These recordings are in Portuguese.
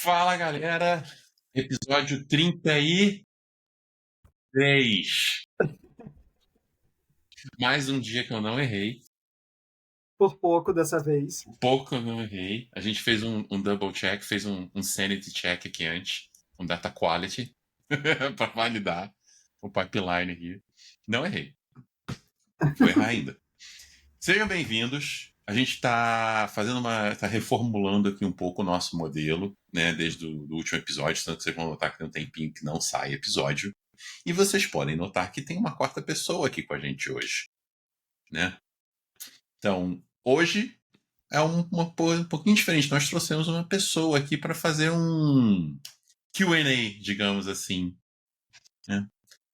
Fala, galera. Episódio 33. Mais um dia que eu não errei. Por pouco dessa vez. Pouco que eu não errei. A gente fez um double check, fez um sanity check aqui antes, um data quality, para validar o pipeline aqui. Não errei. Vou errar ainda. Sejam bem-vindos. A gente está tá reformulando aqui um pouco o nosso modelo, né, desde o do último episódio, tanto que vocês vão notar que tem um tempinho que não sai episódio. E vocês podem notar que tem uma quarta pessoa aqui com a gente hoje, né? Então, hoje é um pouquinho diferente. Nós trouxemos uma pessoa aqui para fazer um Q&A, digamos assim, né?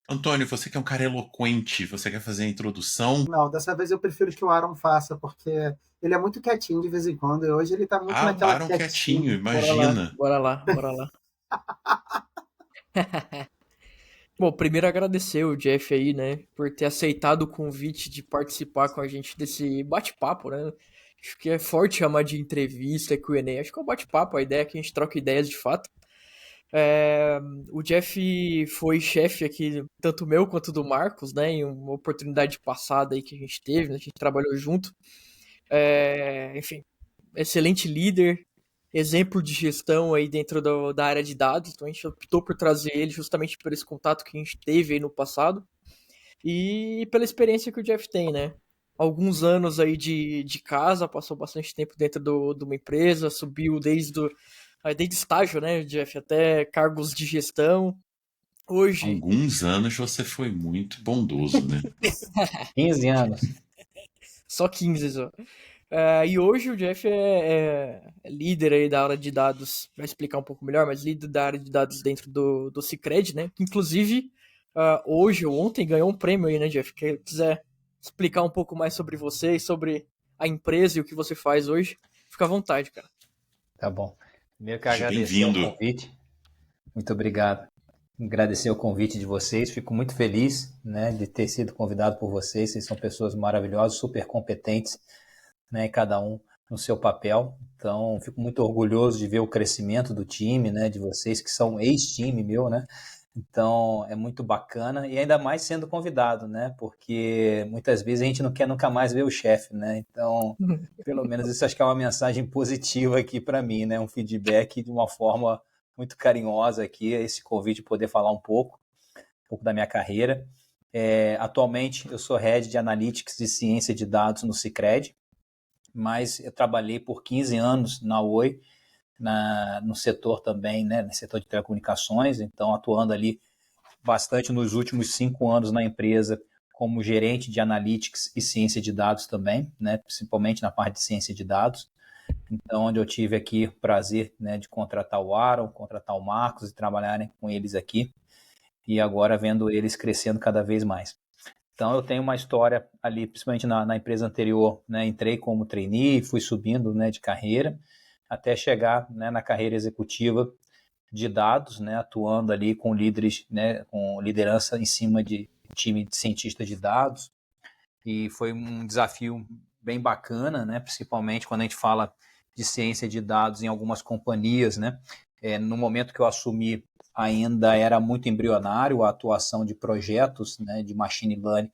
Antônio, você que é um cara eloquente, você quer fazer a introdução? Não, dessa vez eu prefiro que o Aaron faça, porque ele é muito quietinho de vez em quando, e hoje ele tá muito Ah, o naquela Aaron quietinho, quietinho. Bora lá, imagina. bora lá, bora lá. Bom, primeiro agradecer o Jeff aí, né, por ter aceitado o convite de participar com a gente desse bate-papo, né? Acho que é forte chamar de entrevista, Q&A. Acho que é um bate-papo, a ideia é que a gente troca ideias de fato. É, o Jeff foi chefe aqui, tanto meu quanto do Marcos, né, em uma oportunidade passada aí que a gente teve, né, a gente trabalhou junto. Enfim, excelente líder, exemplo de gestão aí dentro da área de dados, então a gente optou por trazer ele justamente por esse contato que a gente teve aí no passado e pela experiência que o Jeff tem, né? Alguns anos aí de casa, passou bastante tempo dentro de uma empresa, subiu desde estágio, né, Jeff, até cargos de gestão. Hoje, Alguns anos você foi muito bondoso, né? 15 anos. só 15 só. E hoje o Jeff é líder aí da área de dados, vai explicar um pouco melhor, mas líder da área de dados dentro do Sicredi, né? Que inclusive hoje ou ontem ganhou um prêmio aí, né, Jeff? Quem quiser explicar um pouco mais sobre você e sobre a empresa e o que você faz hoje, fica à vontade, cara. Tá bom. Primeiro que Seja agradecer o bem-vindo. convite. Muito obrigado. Agradecer o convite de vocês. Fico muito feliz, né, de ter sido convidado por vocês. Vocês são pessoas maravilhosas, super competentes, né, cada um no seu papel. Então, fico muito orgulhoso de ver o crescimento do time, né, de vocês que são ex-time meu, né? Então, é muito bacana e ainda mais sendo convidado, né? Porque muitas vezes a gente não quer nunca mais ver o chefe, né? Então, pelo menos isso acho que é uma mensagem positiva aqui para mim, né? Um feedback de uma forma muito carinhosa aqui, esse convite de poder falar um pouco da minha carreira. Atualmente, eu sou Head de Analytics e Ciência de Dados no Sicredi, mas eu trabalhei por 15 anos na Oi, no setor também, né, no setor de telecomunicações, então atuando ali bastante nos últimos 5 anos na empresa como gerente de Analytics e Ciência de Dados também, né, principalmente na parte de Ciência de Dados. Então, onde eu tive aqui o prazer, né, de contratar o Aaron, contratar o Marcos e trabalharem com eles aqui, e agora vendo eles crescendo cada vez mais. Então, eu tenho uma história ali, principalmente na empresa anterior, né, entrei como trainee, fui subindo, né, de carreira, até chegar, né, na carreira executiva de dados, né, atuando ali com líderes, né, com liderança em cima de time de cientistas de dados, e foi um desafio bem bacana, né, principalmente quando a gente fala de ciência de dados em algumas companhias, né, no momento que eu assumi ainda era muito embrionário a atuação de projetos, né, de machine learning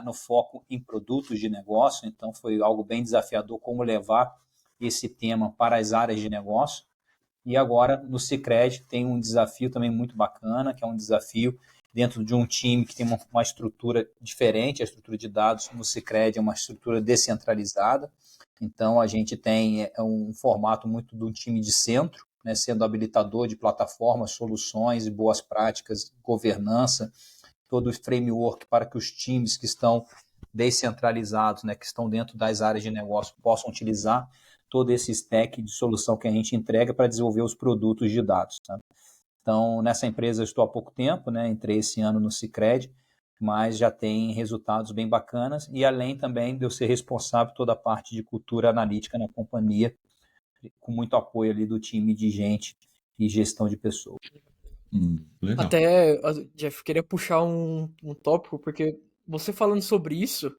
no foco em produtos de negócio, então foi algo bem desafiador como levar esse tema para as áreas de negócio. E agora no Sicredi tem um desafio também muito bacana, que é um desafio dentro de um time que tem uma estrutura diferente, a estrutura de dados no Sicredi é uma estrutura descentralizada, então a gente tem um formato muito de um time de centro, né, sendo habilitador de plataformas, soluções e boas práticas, governança, todo o framework para que os times que estão descentralizados, né, que estão dentro das áreas de negócio, possam utilizar todo esse stack de solução que a gente entrega para desenvolver os produtos de dados. Tá? Então, nessa empresa eu estou há pouco tempo, né, entrei esse ano no Sicredi, mas já tem resultados bem bacanas e além também de eu ser responsável por toda a parte de cultura analítica na companhia, com muito apoio ali do time de gente e gestão de pessoas. Legal. Até, Jeff, queria puxar um tópico, porque você falando sobre isso,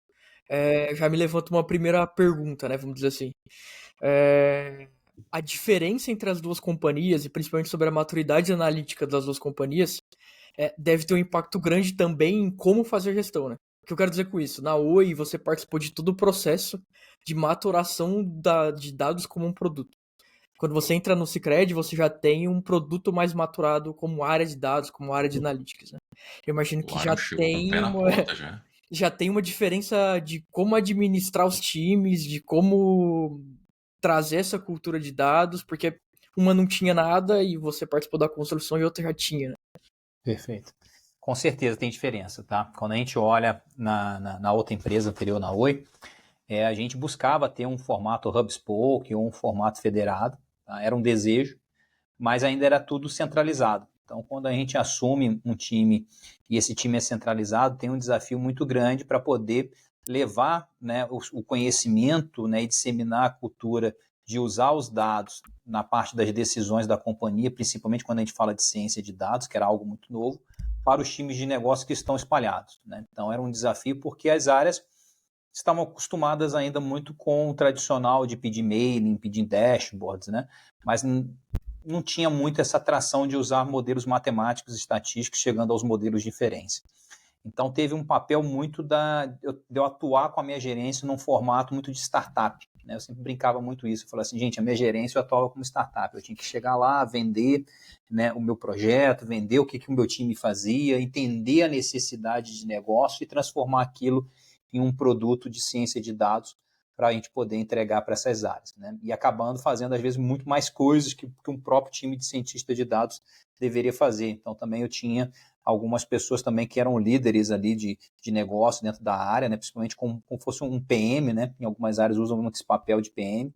já me levanta uma primeira pergunta, né? Vamos dizer assim. a diferença entre as duas companhias, e principalmente sobre a maturidade analítica das duas companhias, deve ter um impacto grande também em como fazer a gestão, né? O que eu quero dizer com isso? Na Oi, você participou de todo o processo de maturação de dados como um produto. Quando você entra no Sicredi, você já tem um produto mais maturado como área de dados, como área de analytics, né? Eu imagino que O Aaron chegou com o pé na porta já. já tem uma diferença de como administrar os times, de como trazer essa cultura de dados, porque uma não tinha nada e você participou da construção e outra já tinha, né? Perfeito. Com certeza tem diferença, tá? Quando a gente olha na outra empresa anterior, na Oi, a gente buscava ter um formato hub-spoke ou um formato federado, tá? Era um desejo, mas ainda era tudo centralizado. Então, quando a gente assume um time e esse time é centralizado, tem um desafio muito grande para poder levar, né, o conhecimento, né, e disseminar a cultura de usar os dados na parte das decisões da companhia, principalmente quando a gente fala de ciência de dados, que era algo muito novo, para os times de negócio que estão espalhados, né? Então, era um desafio porque as áreas estavam acostumadas ainda muito com o tradicional de pedir mailing, pedir dashboards, né? Mas não tinha muito essa atração de usar modelos matemáticos e estatísticos chegando aos modelos de inferência. Então, teve um papel muito de eu atuar com a minha gerência num formato muito de startup, né? Eu sempre brincava muito isso. Eu falava assim, gente, a minha gerência eu atuava como startup. Eu tinha que chegar lá, vender, né, o meu projeto, vender o que o meu time fazia, entender a necessidade de negócio e transformar aquilo em um produto de ciência de dados para a gente poder entregar para essas áreas, né? E acabando fazendo, às vezes, muito mais coisas que um próprio time de cientista de dados deveria fazer. Então, também eu tinha algumas pessoas também que eram líderes ali de negócio dentro da área, né? Principalmente como fosse um PM, né? Em algumas áreas usam muito esse papel de PM.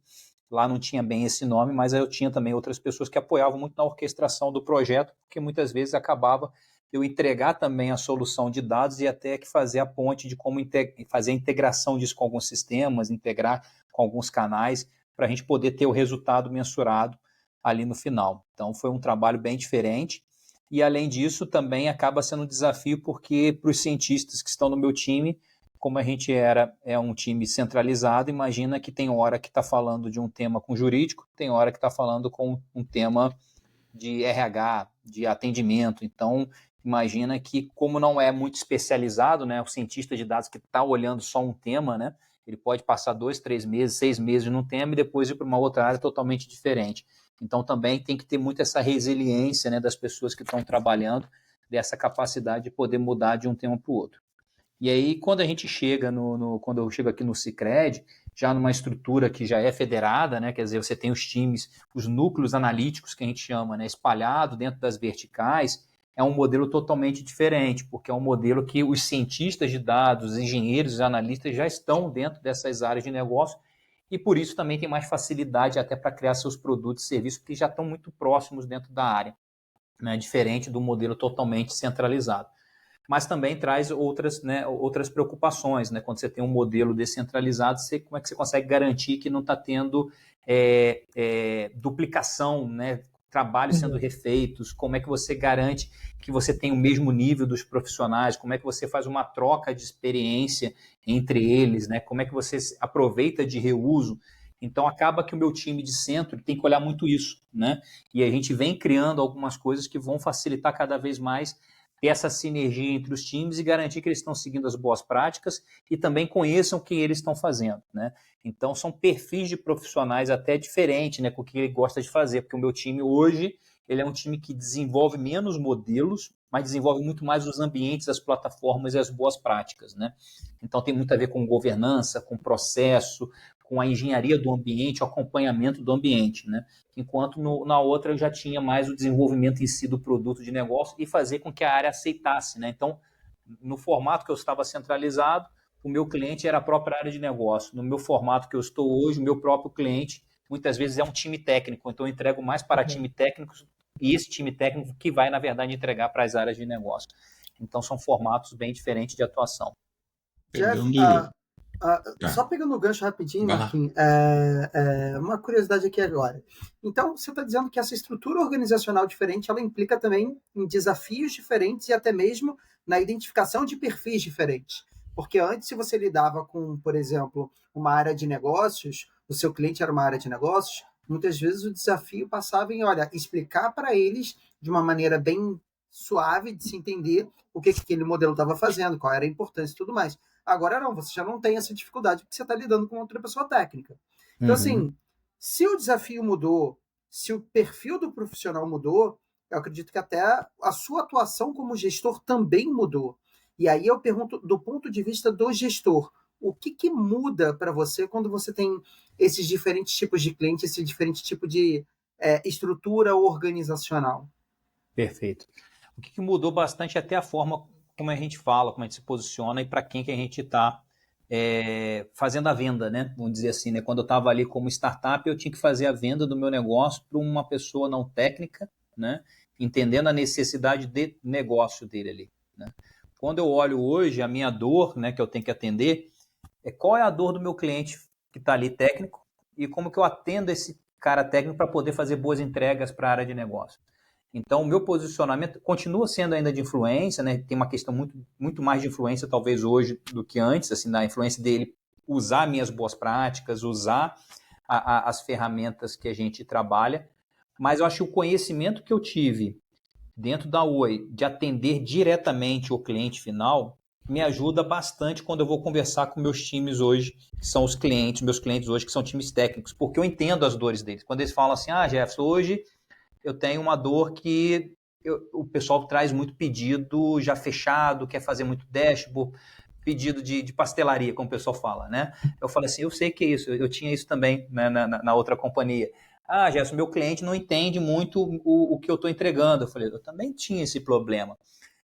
Lá não tinha bem esse nome, mas eu tinha também outras pessoas que apoiavam muito na orquestração do projeto, porque muitas vezes acabava eu entregar também a solução de dados e até que fazer a ponte de como fazer a integração disso com alguns sistemas, integrar com alguns canais, para a gente poder ter o resultado mensurado ali no final. Então, foi um trabalho bem diferente. E, além disso, também acaba sendo um desafio, porque para os cientistas que estão no meu time, como a gente é um time centralizado, imagina que tem hora que está falando de um tema com jurídico, tem hora que está falando com um tema de RH, de atendimento. Então, imagina que, como não é muito especializado, né, o cientista de dados que está olhando só um tema, né, ele pode passar 2, 3 meses, 6 meses num tema e depois ir para uma outra área totalmente diferente. Então, também tem que ter muito essa resiliência, né, das pessoas que estão trabalhando, dessa capacidade de poder mudar de um tema para o outro. E aí, quando a gente chega quando eu chego aqui no Sicredi, já numa estrutura que já é federada, né? Quer dizer, você tem os times, os núcleos analíticos que a gente chama, né? Espalhado dentro das verticais, é um modelo totalmente diferente, porque é um modelo que os cientistas de dados, os engenheiros e analistas já estão dentro dessas áreas de negócio e por isso também tem mais facilidade até para criar seus produtos e serviços, porque já estão muito próximos dentro da área, né? Diferente do modelo totalmente centralizado. Mas também traz outras preocupações, né? Quando você tem um modelo descentralizado, como é que você consegue garantir que não está tendo duplicação, né? Trabalhos sendo refeitos, como é que você garante que você tem o mesmo nível dos profissionais, como é que você faz uma troca de experiência entre eles, né? Como é que você aproveita de reuso. Então, acaba que o meu time de centro tem que olhar muito isso, né? E a gente vem criando algumas coisas que vão facilitar cada vez mais ter essa sinergia entre os times e garantir que eles estão seguindo as boas práticas e também conheçam o que eles estão fazendo, né? Então, são perfis de profissionais até diferentes, né, com o que ele gosta de fazer, porque o meu time hoje, ele é um time que desenvolve menos modelos, mas desenvolve muito mais os ambientes, as plataformas e as boas práticas, né? Então, tem muito a ver com governança, com processo, com a engenharia do ambiente, o acompanhamento do ambiente, né? Enquanto na outra eu já tinha mais o desenvolvimento em si do produto de negócio e fazer com que a área aceitasse, né? Então, no formato que eu estava centralizado, o meu cliente era a própria área de negócio. No meu formato que eu estou hoje, o meu próprio cliente, muitas vezes é um time técnico, então eu entrego mais para time técnicos e esse time técnico que vai, na verdade, entregar para as áreas de negócio. Então, são formatos bem diferentes de atuação. Jeff, só pegando o gancho rapidinho, Marquinhos, uma curiosidade aqui agora. Então, você está dizendo que essa estrutura organizacional diferente, ela implica também em desafios diferentes e até mesmo na identificação de perfis diferentes. Porque antes, se você lidava com, por exemplo, uma área de negócios, o seu cliente era uma área de negócios, Muitas vezes o desafio passava em, olha, explicar para eles de uma maneira bem suave de se entender o que aquele modelo estava fazendo, qual era a importância e tudo mais. Agora não, você já não tem essa dificuldade porque você está lidando com outra pessoa técnica. Então, assim, se o desafio mudou, se o perfil do profissional mudou, eu acredito que até a sua atuação como gestor também mudou. E aí eu pergunto, do ponto de vista do gestor, o que muda para você quando você tem esses diferentes tipos de clientes, esse diferente tipo de estrutura organizacional? Perfeito. O que mudou bastante é até a forma como a gente fala, como a gente se posiciona e para quem que a gente está fazendo a venda, né? Vamos dizer assim, né? Quando eu estava ali como startup, eu tinha que fazer a venda do meu negócio para uma pessoa não técnica, né? Entendendo a necessidade de negócio dele ali, né? Quando eu olho hoje, a minha dor, né, que eu tenho que atender, qual é a dor do meu cliente que está ali técnico e como que eu atendo esse cara técnico para poder fazer boas entregas para a área de negócio. Então, o meu posicionamento continua sendo ainda de influência, né? Tem uma questão muito mais de influência, talvez, hoje do que antes, assim, da influência dele usar minhas boas práticas, usar as ferramentas que a gente trabalha, mas eu acho que o conhecimento que eu tive dentro da Oi de atender diretamente o cliente final me ajuda bastante quando eu vou conversar com meus times hoje, que são os clientes, meus clientes hoje, que são times técnicos, porque eu entendo as dores deles. Quando eles falam assim, Jefferson, hoje eu tenho uma dor que o pessoal traz muito pedido já fechado, quer fazer muito dashboard, pedido de pastelaria, como o pessoal fala, né? Eu falo assim, eu sei que é isso, eu tinha isso também, né, na outra companhia. Gerson, meu cliente não entende muito o que eu estou entregando. Eu falei, eu também tinha esse problema.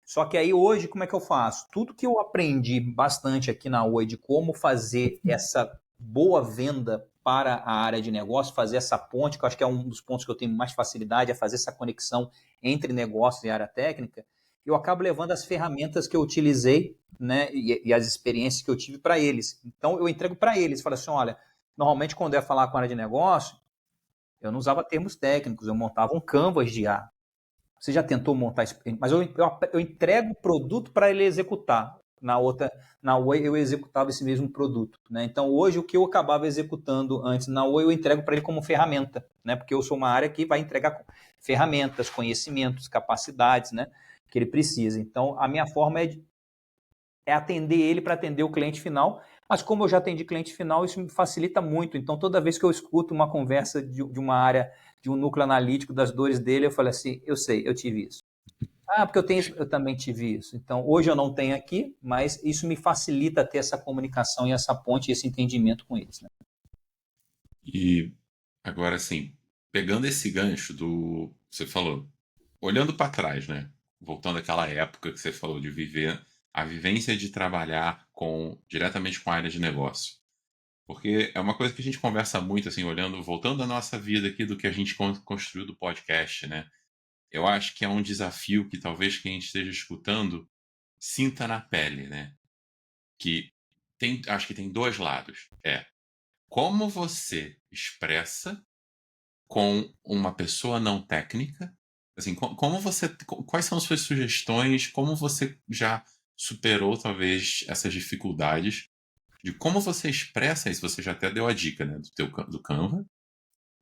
Só que aí hoje, como é que eu faço? Tudo que eu aprendi bastante aqui na Oi de como fazer essa boa venda para a área de negócio, fazer essa ponte, que eu acho que é um dos pontos que eu tenho mais facilidade, é fazer essa conexão entre negócio e área técnica, eu acabo levando as ferramentas que eu utilizei, né, e as experiências que eu tive para eles. Então, eu entrego para eles, falo assim, olha, normalmente quando eu ia falar com a área de negócio, eu não usava termos técnicos, eu montava um canvas de IA. Você já tentou montar isso? Mas eu entrego o produto para ele executar. Na Oi eu executava esse mesmo produto, né? Então hoje o que eu acabava executando antes na Oi eu entrego para ele como ferramenta, né? Porque eu sou uma área que vai entregar ferramentas, conhecimentos, capacidades, né? Que ele precisa. Então a minha forma é atender ele para atender o cliente final, mas como eu já atendi cliente final, isso me facilita muito. Então toda vez que eu escuto uma conversa de uma área, de um núcleo analítico das dores dele, eu falo assim, eu sei, eu tive isso. Porque eu também tive isso. Então, hoje eu não tenho aqui, mas isso me facilita ter essa comunicação e essa ponte e esse entendimento com eles. Né? E agora, assim, pegando esse gancho você falou, olhando para trás, né? Voltando àquela época que você falou de viver, a vivência de trabalhar diretamente com a área de negócio. Porque é uma coisa que a gente conversa muito, assim, voltando à nossa vida aqui, do que a gente construiu do podcast, né? Eu acho que é um desafio que talvez quem esteja escutando sinta na pele, né? Acho que tem dois lados. Como você expressa com uma pessoa não técnica, assim, quais são as suas sugestões, como você já superou talvez essas dificuldades de como você expressa isso. Você já até deu a dica, né, do Canva,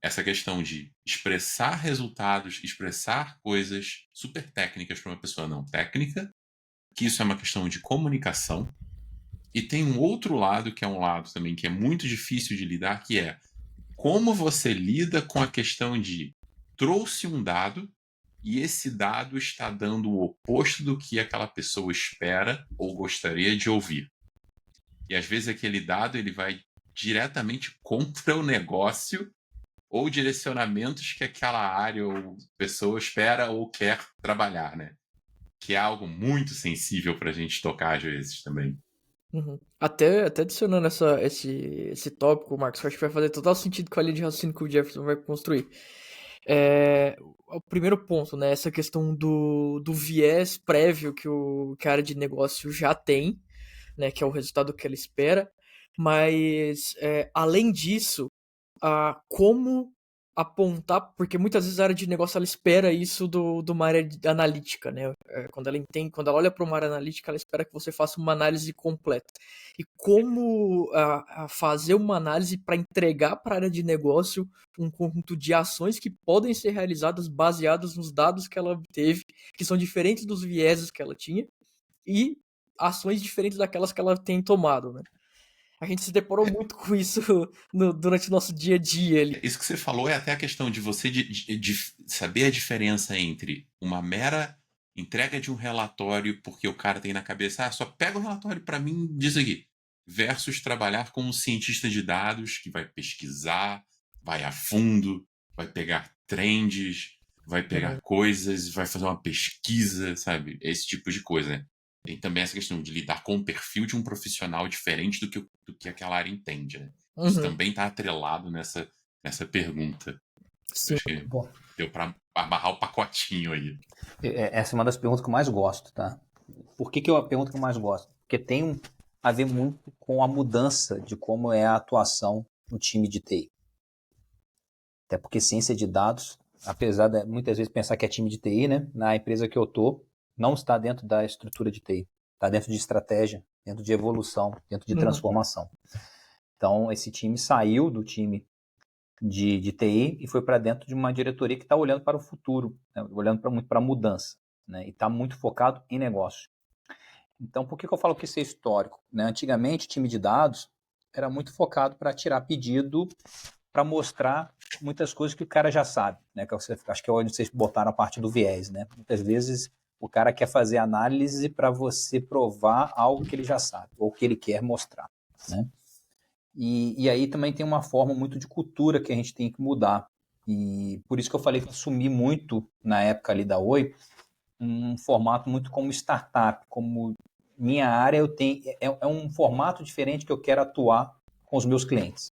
essa questão de expressar resultados, expressar coisas super técnicas para uma pessoa não técnica, que isso é uma questão de comunicação. E tem um outro lado, que é um lado também que é muito difícil de lidar, que é como você lida com a questão de trouxe um dado e esse dado está dando o oposto do que aquela pessoa espera ou gostaria de ouvir. E às vezes aquele dado ele vai diretamente contra o negócio ou direcionamentos que aquela área ou pessoa espera ou quer trabalhar, né? Que é algo muito sensível para a gente tocar às vezes também. Uhum. Até adicionando esse tópico, Marcos, eu acho que vai fazer total sentido com a linha de raciocínio que o Jefferson vai construir. O primeiro ponto, né? Essa questão do viés prévio que a área de negócio já tem, né? Que é o resultado que ela espera. Mas, além disso, como apontar, porque muitas vezes a área de negócio ela espera isso de uma área analítica, né? Quando ela olha para uma área analítica, ela espera que você faça uma análise completa. E como fazer uma análise para entregar para a área de negócio um conjunto de ações que podem ser realizadas baseadas nos dados que ela obteve, que são diferentes dos vieses que ela tinha, e ações diferentes daquelas que ela tem tomado, né? A gente se deparou muito com isso durante o nosso dia a dia ali. Isso que você falou é até a questão de você de saber a diferença entre uma mera entrega de um relatório porque o cara tem na cabeça, só pega o relatório para mim disso aqui, versus trabalhar com um cientista de dados que vai pesquisar, vai a fundo, vai pegar trends, vai pegar coisas, vai fazer uma pesquisa, sabe? Esse tipo de coisa, né? Tem também essa questão de lidar com o perfil de um profissional diferente do que aquela área entende, né? Isso também está atrelado nessa pergunta. Sim. Acho que deu para amarrar o pacotinho aí. Essa é uma das perguntas que eu mais gosto, tá? Por que é a pergunta que eu mais gosto? Porque tem a ver muito com a mudança de como é a atuação no time de TI. Até porque ciência de dados, apesar de muitas vezes pensar que é time de TI, né? Na empresa que eu tô, não está dentro da estrutura de TI. Está dentro de estratégia, dentro de evolução, dentro de transformação. Então, esse time saiu do time de TI e foi para dentro de uma diretoria que está olhando para o futuro, né? Olhando muito para a mudança, né? E está muito focado em negócio. Então, por que eu falo que isso é histórico? Né? Antigamente, o time de dados era muito focado para tirar pedido, para mostrar muitas coisas que o cara já sabe, né? Acho que é onde vocês botaram a parte do viés, né? Muitas vezes o cara quer fazer análise para você provar algo que ele já sabe, ou que ele quer mostrar, né? E aí também tem uma forma muito de cultura que a gente tem que mudar. E por isso que eu falei que eu assumi muito, na época ali da Oi, um formato muito como startup, como minha área é um formato diferente que eu quero atuar com os meus clientes.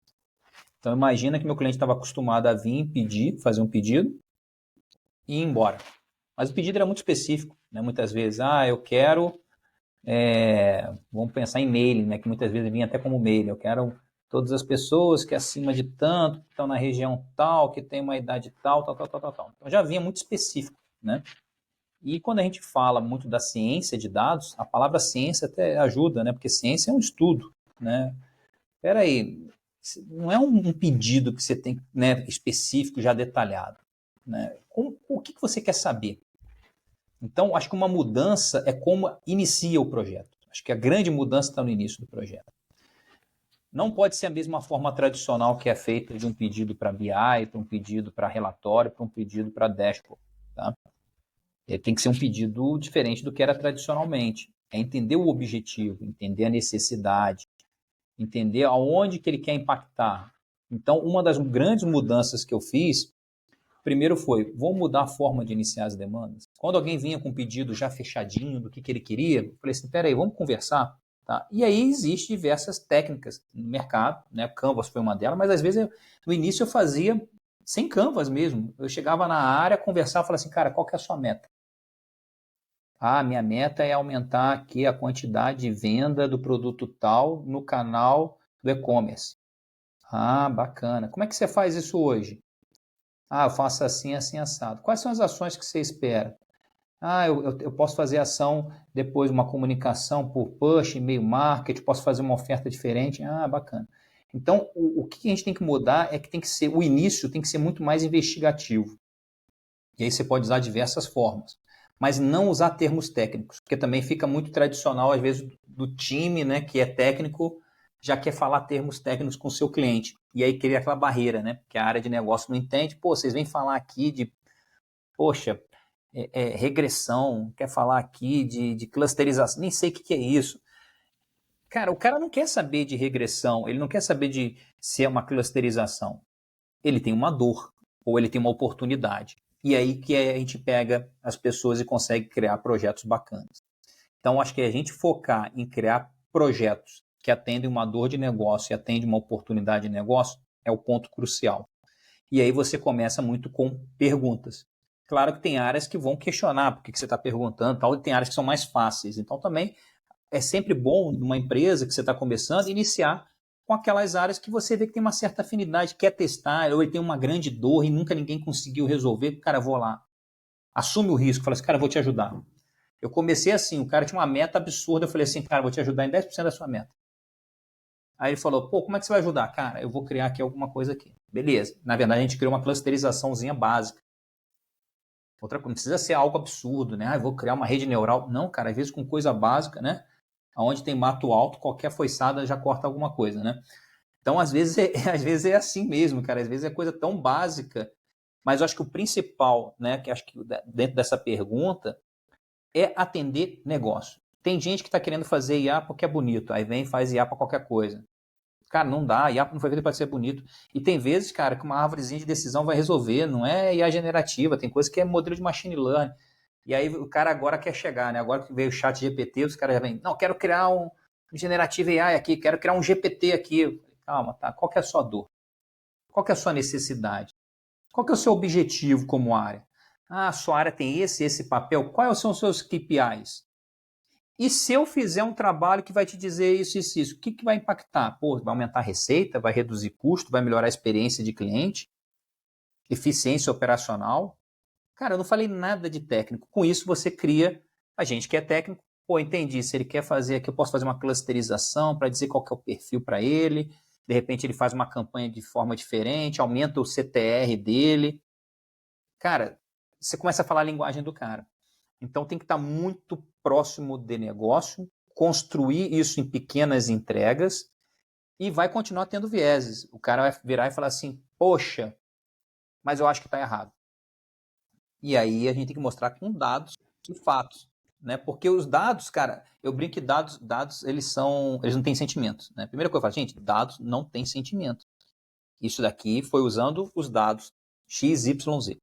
Então imagina que meu cliente estava acostumado a vir fazer um pedido e ir embora. Mas o pedido era muito específico, né? Muitas vezes, eu quero, vamos pensar em mailing, né? Que muitas vezes vinha até como mailing, eu quero todas as pessoas que acima de tanto, que estão na região tal, que tem uma idade tal. Então já vinha muito específico, né? E quando a gente fala muito da ciência de dados, a palavra ciência até ajuda, né? Porque ciência é um estudo, né? Espera aí, não é um pedido que você tem, né, específico, já detalhado, né? O que você quer saber? Então, acho que uma mudança é como inicia o projeto. Acho que a grande mudança está no início do projeto. Não pode ser a mesma forma tradicional que é feita de um pedido para BI, para um pedido para relatório, para um pedido para dashboard. Tá? Tem que ser um pedido diferente do que era tradicionalmente. É entender o objetivo, entender a necessidade, entender aonde que ele quer impactar. Então, uma das grandes mudanças que eu fiz, primeiro foi, vou mudar a forma de iniciar as demandas. Quando alguém vinha com um pedido já fechadinho do que ele queria, eu falei assim, peraí, vamos conversar? Tá? E aí existem diversas técnicas no mercado, né? Canvas foi uma delas, mas às vezes no início eu fazia sem Canvas mesmo. Eu chegava na área, conversava e falava assim, cara, qual que é a sua meta? Minha meta é aumentar aqui a quantidade de venda do produto tal no canal do e-commerce. Bacana. Como é que você faz isso hoje? Eu faço assim, assim, assado. Quais são as ações que você espera? Eu posso fazer ação depois, uma comunicação por push, e-mail marketing, posso fazer uma oferta diferente. Bacana. Então, o que a gente tem que mudar é que o início tem que ser muito mais investigativo. E aí você pode usar diversas formas. Mas não usar termos técnicos, porque também fica muito tradicional, às vezes, do time, né, que é técnico, já quer falar termos técnicos com o seu cliente. E aí cria aquela barreira, né? Que a área de negócio não entende. Vocês vêm falar aqui de, regressão, quer falar aqui de clusterização, nem sei o que é isso. Cara, o cara não quer saber de regressão, ele não quer saber de se é uma clusterização. Ele tem uma dor, ou ele tem uma oportunidade. E aí que a gente pega as pessoas e consegue criar projetos bacanas. Então, acho que a gente focar em criar projetos que atendem uma dor de negócio e atendem uma oportunidade de negócio é o ponto crucial. E aí você começa muito com perguntas. Claro que tem áreas que vão questionar por que você está perguntando, tal, e tem áreas que são mais fáceis. Então, também é sempre bom, numa empresa que você está começando, iniciar com aquelas áreas que você vê que tem uma certa afinidade, quer testar, ou ele tem uma grande dor e nunca ninguém conseguiu resolver, cara, vou lá. Assume o risco, fala assim, cara, vou te ajudar. Eu comecei assim, o cara tinha uma meta absurda, eu falei assim, cara, vou te ajudar em 10% da sua meta. Aí ele falou, pô, como é que você vai ajudar? Cara, eu vou criar aqui alguma coisa aqui. Beleza. Na verdade, a gente criou uma clusterizaçãozinha básica. Outra coisa, não precisa ser algo absurdo, né? Ah, eu vou criar uma rede neural. Não, cara, às vezes com coisa básica, né? Onde tem mato alto, qualquer foiçada já corta alguma coisa, né? Então, às vezes é assim mesmo, cara. Às vezes é coisa tão básica. Mas eu acho que o principal, né? Que acho que dentro dessa pergunta é atender negócio. Tem gente que está querendo fazer IA porque é bonito. Aí vem e faz IA para qualquer coisa. Cara, não dá, IA não foi feito para ser bonito. E tem vezes, cara, que uma árvorezinha de decisão vai resolver, não é IA generativa, tem coisa que é modelo de machine learning. E aí o cara agora quer chegar, né? Agora que veio o chat GPT, os caras já vêm, não, quero criar um generativo AI aqui, quero criar um GPT aqui. Calma, tá? Qual que é a sua dor? Qual que é a sua necessidade? Qual que é o seu objetivo como área? Ah, a sua área tem esse papel, quais são os seus KPIs? E se eu fizer um trabalho que vai te dizer isso, o que vai impactar? Pô, vai aumentar a receita, vai reduzir custo, vai melhorar a experiência de cliente, eficiência operacional. Cara, eu não falei nada de técnico. Com isso, você cria a gente que é técnico. Pô, entendi. Se ele quer fazer aqui, eu posso fazer uma clusterização para dizer qual que é o perfil para ele. De repente, ele faz uma campanha de forma diferente, aumenta o CTR dele. Cara, você começa a falar a linguagem do cara. Então, tem que estar muito próximo de negócio, construir isso em pequenas entregas e vai continuar tendo vieses. O cara vai virar e falar assim, poxa, mas eu acho que está errado. E aí a gente tem que mostrar com dados e fatos, né? Porque os dados, cara, eu brinco que dados eles não têm sentimentos, né? Primeira coisa que eu falo, gente, dados não têm sentimento. Isso daqui foi usando os dados X, Y, Z.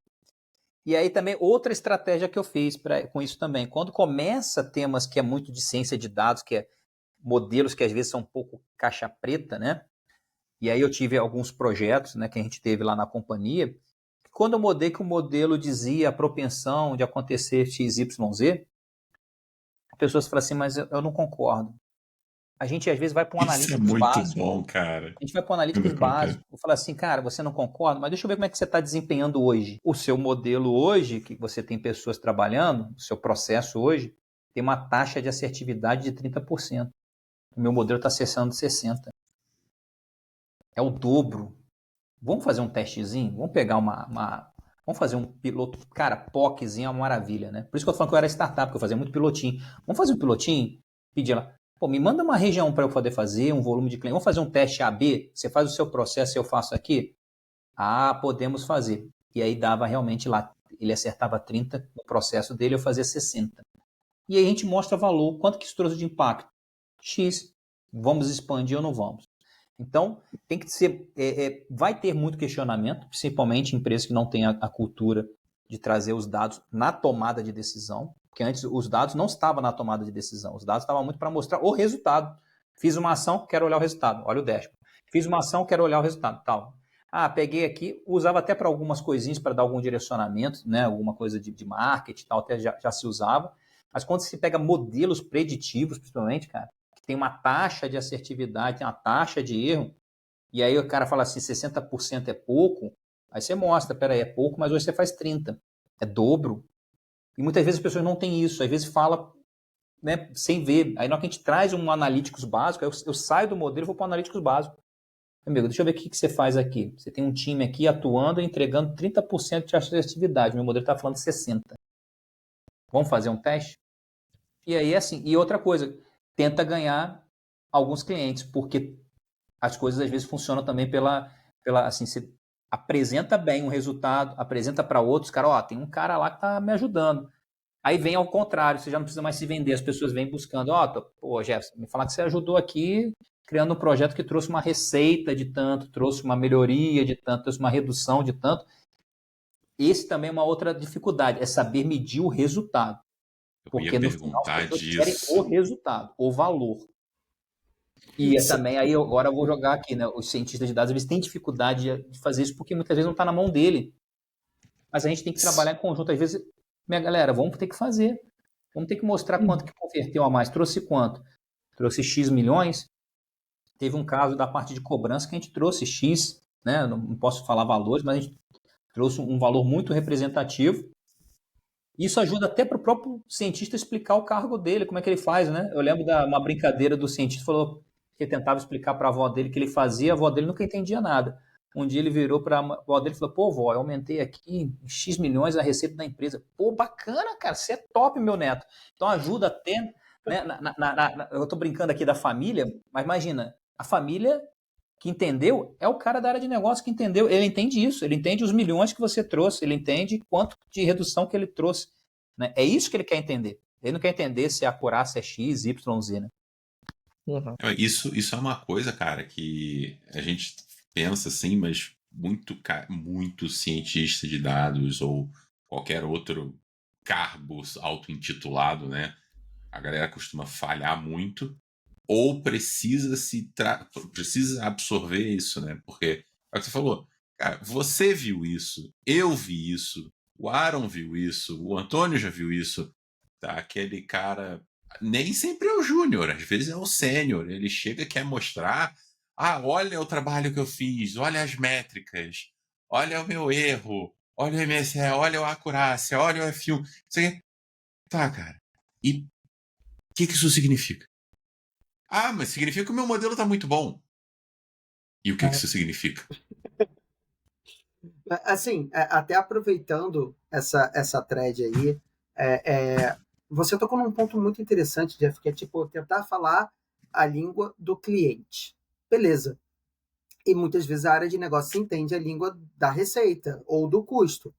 E aí também outra estratégia que eu fiz com isso também. Quando começa temas que é muito de ciência de dados, que é modelos que às vezes são um pouco caixa preta, né? E aí eu tive alguns projetos, né, que a gente teve lá na companhia. Quando eu mudei que o modelo dizia a propensão de acontecer X, Y, Z, as pessoas falam assim, mas eu não concordo. A gente às vezes vai para um analítico básico. Isso é muito bom, cara. A gente vai para um analítico básico. Vou falar assim, cara, você não concorda, mas deixa eu ver como é que você está desempenhando hoje. O seu modelo hoje, que você tem pessoas trabalhando, o seu processo hoje, tem uma taxa de assertividade de 30%. O meu modelo está acessando 60%. É o dobro. Vamos fazer um testezinho? Vamos pegar vamos fazer um piloto. Cara, POCzinho é uma maravilha, né? Por isso que eu tô falando que eu era startup, que eu fazia muito pilotinho. Vamos fazer um pilotinho? Pedir lá. Pô, me manda uma região para eu poder fazer, um volume de cliente. Vamos fazer um teste AB? Você faz o seu processo e eu faço aqui? Ah, podemos fazer. E aí dava realmente lá. Ele acertava 30 no processo dele, eu fazia 60. E aí a gente mostra valor. Quanto que isso trouxe de impacto? X. Vamos expandir ou não vamos? Então, tem que ser, vai ter muito questionamento, principalmente em empresas que não têm a cultura de trazer os dados na tomada de decisão, porque antes os dados não estavam na tomada de decisão, os dados estavam muito para mostrar o resultado. Fiz uma ação, quero olhar o resultado, olha o dashboard. Fiz uma ação, quero olhar o resultado, tal. Ah, peguei aqui, usava até para algumas coisinhas para dar algum direcionamento, né, alguma coisa de marketing, tal, até já se usava. Mas quando se pega modelos preditivos, principalmente, cara, tem uma taxa de assertividade, tem uma taxa de erro, e aí o cara fala assim, 60% é pouco, aí você mostra, peraí, é pouco, mas hoje você faz 30%, é dobro. E muitas vezes as pessoas não têm isso, às vezes fala, né, sem ver. Aí na hora que a gente traz um analíticos básico, eu saio do modelo e vou para o analíticos básico. Amigo, deixa eu ver o que você faz aqui. Você tem um time aqui atuando e entregando 30% de assertividade, meu modelo está falando 60%. Vamos fazer um teste? E aí, assim, e outra coisa, tenta ganhar alguns clientes, porque as coisas às vezes funcionam também pela assim, você apresenta bem um resultado, apresenta para outros, cara, ó, tem um cara lá que está me ajudando. Aí vem ao contrário, você já não precisa mais se vender, as pessoas vêm buscando, ó, pô, Jefferson, me falar que você ajudou aqui criando um projeto que trouxe uma receita de tanto, trouxe uma melhoria de tanto, trouxe uma redução de tanto. Esse também é uma outra dificuldade, é saber medir o resultado. Porque no final as pessoas querem o resultado, o valor. E também aí agora eu vou jogar aqui, né? Os cientistas de dados, eles têm dificuldade de fazer isso porque muitas vezes não está na mão dele. Mas a gente tem que trabalhar em conjunto. Às vezes, minha galera, vamos ter que fazer. Vamos ter que mostrar quanto que converteu a mais. Trouxe quanto? Trouxe X milhões? Teve um caso da parte de cobrança que a gente trouxe X, né? Não posso falar valores, mas a gente trouxe um valor muito representativo. Isso ajuda até para o próprio cientista explicar o cargo dele, como é que ele faz, né? Eu lembro de uma brincadeira do cientista, falou que ele tentava explicar para a avó dele o que ele fazia, a avó dele nunca entendia nada. Um dia ele virou para a avó dele e falou, pô, vó, eu aumentei aqui em X milhões a receita da empresa. Pô, bacana, cara, você é top, meu neto. Então ajuda até, né? Eu estou brincando aqui da família, mas imagina, a família que entendeu é o cara da área de negócio que entendeu. Ele entende isso, ele entende os milhões que você trouxe, ele entende quanto de redução que ele trouxe. Né? É isso que ele quer entender. Ele não quer entender se a acurácia é X, Y, Z, né? Uhum. Isso é uma coisa, cara, que a gente pensa assim, mas muito cientista de dados ou qualquer outro cargo auto-intitulado, né? A galera costuma falhar muito ou precisa absorver isso, né? Porque é o que você falou, cara, você viu isso, eu vi isso, o Aaron viu isso, o Antônio já viu isso, tá? Aquele cara nem sempre é o júnior, às vezes é o sênior, ele chega e quer mostrar, olha o trabalho que eu fiz, olha as métricas, olha o meu erro, olha o MSE, olha a acurácia, olha o F1, você... Tá, cara, e o que isso significa? Mas significa que o meu modelo está muito bom. E o que isso significa? Assim, até aproveitando essa thread aí, você tocou num ponto muito interessante, Jeff, que é tipo tentar falar a língua do cliente. Beleza. E muitas vezes a área de negócio entende a língua da receita ou do custo.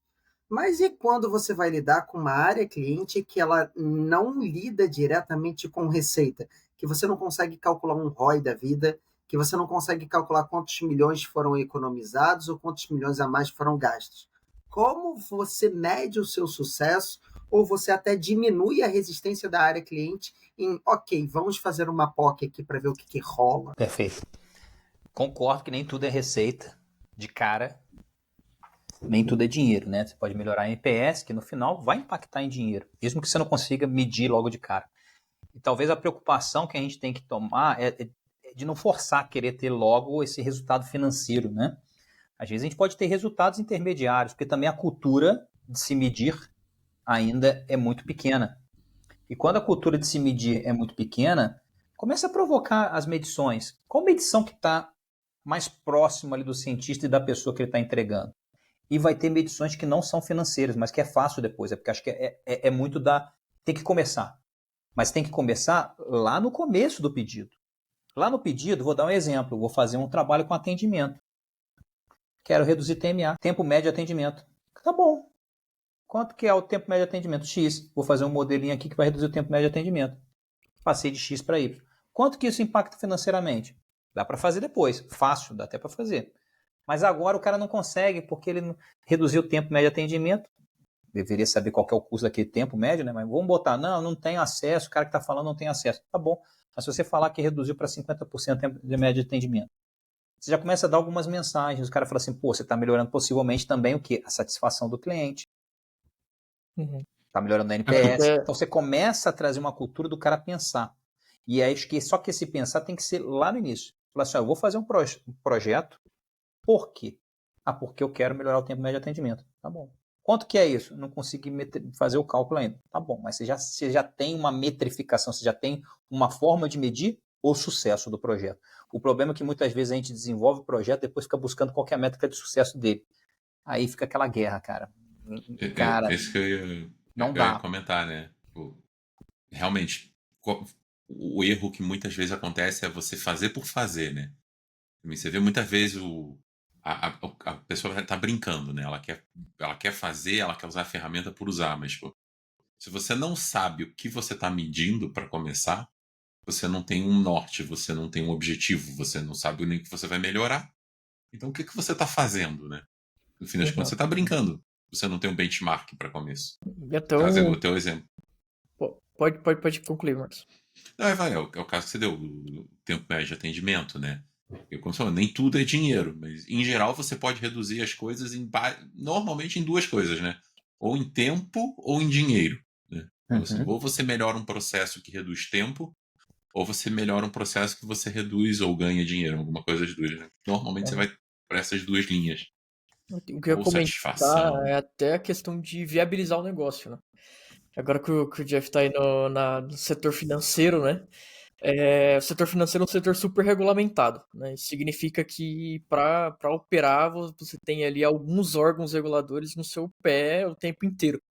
Mas e quando você vai lidar com uma área cliente que ela não lida diretamente com receita? Que você não consegue calcular um ROI da vida, que você não consegue calcular quantos milhões foram economizados ou quantos milhões a mais foram gastos. Como você mede o seu sucesso ou você até diminui a resistência da área cliente em, ok, vamos fazer uma POC aqui para ver o que rola? Perfeito. Concordo que nem tudo é receita de cara, nem tudo é dinheiro, né? Você pode melhorar a NPS, que no final vai impactar em dinheiro, mesmo que você não consiga medir logo de cara. E talvez a preocupação que a gente tem que tomar é de não forçar a querer ter logo esse resultado financeiro, né? Às vezes a gente pode ter resultados intermediários, porque também a cultura de se medir ainda é muito pequena. E quando a cultura de se medir é muito pequena, começa a provocar as medições. Qual medição que está mais próxima ali do cientista e da pessoa que ele está entregando? E vai ter medições que não são financeiras, mas que é fácil depois, porque acho que é muito da... Tem que começar. Mas tem que começar lá no começo do pedido. Lá no pedido, vou dar um exemplo, vou fazer um trabalho com atendimento. Quero reduzir TMA, tempo médio de atendimento. Tá bom. Quanto que é o tempo médio de atendimento? X. Vou fazer um modelinho aqui que vai reduzir o tempo médio de atendimento. Passei de X para Y. Quanto que isso impacta financeiramente? Dá para fazer depois. Fácil, dá até para fazer. Mas agora o cara não consegue porque ele reduziu o tempo médio de atendimento. Deveria saber qual que é o custo daquele tempo médio, né? Mas vamos botar, não tem acesso, o cara que está falando não tem acesso. Tá bom. Mas se você falar que reduziu para 50% o tempo de média de atendimento, você já começa a dar algumas mensagens. O cara fala assim, pô, você está melhorando possivelmente também o quê? A satisfação do cliente. Está melhorando a NPS. Então você começa a trazer uma cultura do cara pensar. E aí, acho que só que esse pensar tem que ser lá no início. Falar assim, eu vou fazer um projeto. Por quê? Porque eu quero melhorar o tempo médio de atendimento. Tá bom. Quanto que é isso? Não consegui fazer o cálculo ainda. Tá bom, mas você já tem uma metrificação, você já tem uma forma de medir o sucesso do projeto. O problema é que muitas vezes a gente desenvolve o projeto e depois fica buscando qual que é a métrica de sucesso dele. Aí fica aquela guerra, cara. Cara, esse que não dá. Eu ia comentar, né? Realmente, o erro que muitas vezes acontece é você fazer por fazer, né? Você vê muitas vezes a pessoa está brincando, né? Ela quer fazer, ela quer usar a ferramenta por usar, mas pô, se você não sabe o que você está medindo para começar, você não tem um norte, você não tem um objetivo, você não sabe nem o que você vai melhorar. Então o que você está fazendo, né? No fim das contas, você está brincando. Você não tem um benchmark para começo. Então, trazendo o teu exemplo. Pode concluir, Marcos. Não, é o caso que você deu, o tempo médio de atendimento, né? Eu, como você falou, nem tudo é dinheiro, mas em geral você pode reduzir as coisas normalmente em duas coisas, né? Ou em tempo ou em dinheiro. Né? Então, assim, ou você melhora um processo que reduz tempo, ou você melhora um processo que você reduz ou ganha dinheiro, alguma coisa das duas, né? Normalmente você vai para essas duas linhas. O que eu ia Ou comentar satisfação. é até a questão de viabilizar o negócio, né? Agora que o Jeff tá aí no setor financeiro, né? O setor financeiro é um setor super regulamentado, né? Isso significa que para operar você tem ali alguns órgãos reguladores no seu pé o tempo inteiro.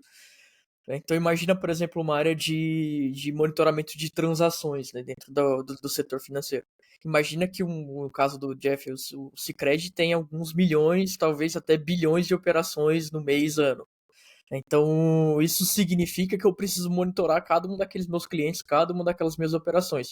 Né? Então imagina, por exemplo, uma área de monitoramento de transações, né, dentro do setor financeiro. Imagina que no caso do Jeff, o Sicredi tem alguns milhões, talvez até bilhões de operações no mês, ano. Então, isso significa que eu preciso monitorar cada um daqueles meus clientes, cada uma daquelas minhas operações.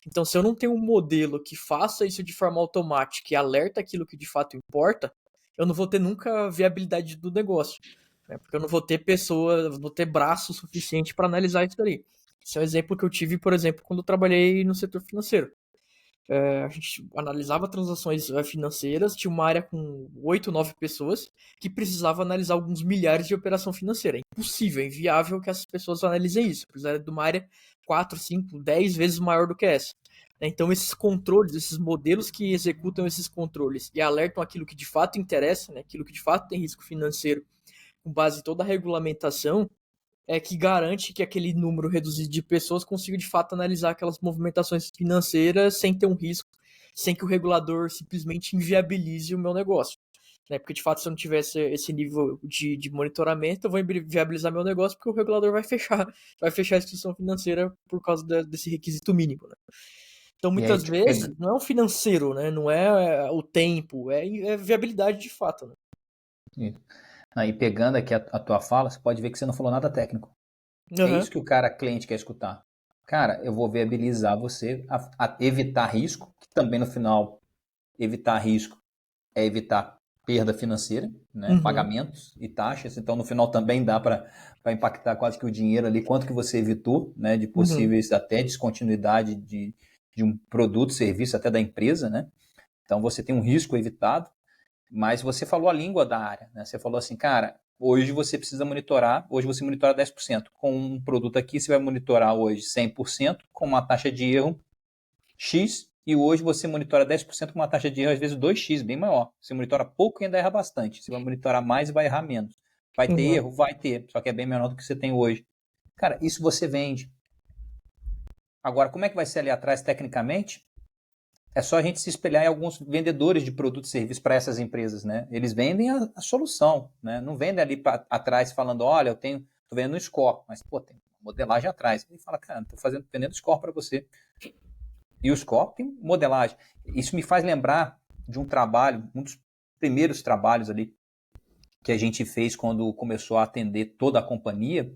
Então, se eu não tenho um modelo que faça isso de forma automática e alerta aquilo que de fato importa, eu não vou ter nunca a viabilidade do negócio. Né? Porque eu não vou ter pessoa, vou ter braço suficiente para analisar isso daí. Esse é um exemplo que eu tive, por exemplo, quando eu trabalhei no setor financeiro. A gente analisava transações financeiras, tinha uma área com 8, 9 pessoas que precisava analisar alguns milhares de operação financeira. É impossível, é inviável que essas pessoas analisem isso. Precisaria de uma área 4, 5, 10 vezes maior do que essa. Então esses controles, esses modelos que executam esses controles e alertam aquilo que de fato interessa, né, aquilo que de fato tem risco financeiro, com base em toda a regulamentação, que garante que aquele número reduzido de pessoas consiga de fato analisar aquelas movimentações financeiras sem ter um risco, sem que o regulador simplesmente inviabilize o meu negócio. Né? Porque de fato, se eu não tivesse esse nível de monitoramento, eu vou inviabilizar meu negócio porque o regulador vai fechar a instituição financeira por causa desse requisito mínimo. Né? Então, muitas vezes, não é o financeiro, né? Não é o tempo, é viabilidade de fato. Né? Aí, pegando aqui a tua fala, você pode ver que você não falou nada técnico. É isso que o cliente quer escutar. Cara, eu vou viabilizar você a evitar risco, que também no final, evitar risco é evitar perda financeira, né? Pagamentos e taxas. Então, no final também dá para impactar quase que o dinheiro ali, quanto que você evitou, né? De possíveis até descontinuidade de um produto, serviço, até da empresa, né? Então, você tem um risco evitado, mas você falou a língua da área, né? Você falou assim, cara, hoje você precisa monitorar, hoje você monitora 10%. Com um produto aqui, você vai monitorar hoje 100%, com uma taxa de erro X, e hoje você monitora 10% com uma taxa de erro, às vezes 2x, bem maior. Você monitora pouco e ainda erra bastante. Você vai monitorar mais e vai errar menos. Vai ter erro? Vai ter, só que é bem menor do que você tem hoje. Cara, isso você vende. Agora, como é que vai ser ali atrás tecnicamente? É só a gente se espelhar em alguns vendedores de produtos e serviços para essas empresas, né? Eles vendem a solução, né? Não vendem ali atrás falando, olha, estou vendendo um score, mas, pô, tem modelagem atrás. Ele fala, cara, estou vendendo score para você. E o score tem modelagem. Isso me faz lembrar de um trabalho, um dos primeiros trabalhos ali que a gente fez quando começou a atender toda a companhia,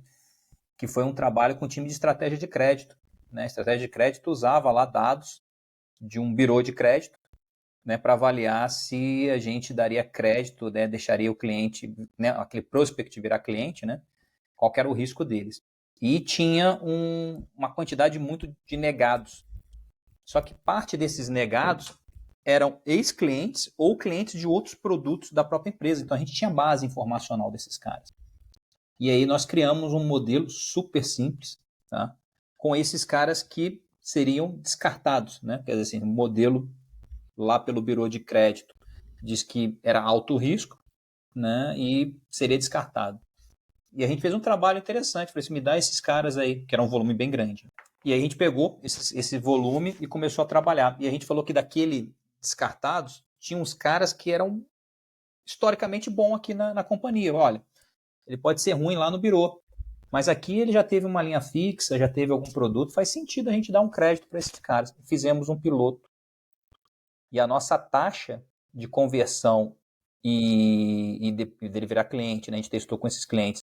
que foi um trabalho com o time de estratégia de crédito. Né? A estratégia de crédito usava lá dados de um birô de crédito, né, para avaliar se a gente daria crédito, né, deixaria o cliente, né, aquele prospect virar cliente, né, qual era o risco deles. E tinha uma quantidade muito de negados. Só que parte desses negados eram ex-clientes ou clientes de outros produtos da própria empresa. Então a gente tinha base informacional desses caras. E aí nós criamos um modelo super simples, tá, com esses caras que seriam descartados, né? Quer dizer assim, um modelo lá pelo Bureau de Crédito diz que era alto risco, né? E seria descartado. E a gente fez um trabalho interessante, falei assim, me dá esses caras aí, que era um volume bem grande. E aí a gente pegou esse volume e começou a trabalhar. E a gente falou que daquele descartados, tinha uns caras que eram historicamente bons aqui na companhia. Olha, ele pode ser ruim lá no Bureau, mas aqui ele já teve uma linha fixa, já teve algum produto, faz sentido a gente dar um crédito para esses caras. Fizemos um piloto. E a nossa taxa de conversão e dele virar cliente, né? A gente testou com esses clientes,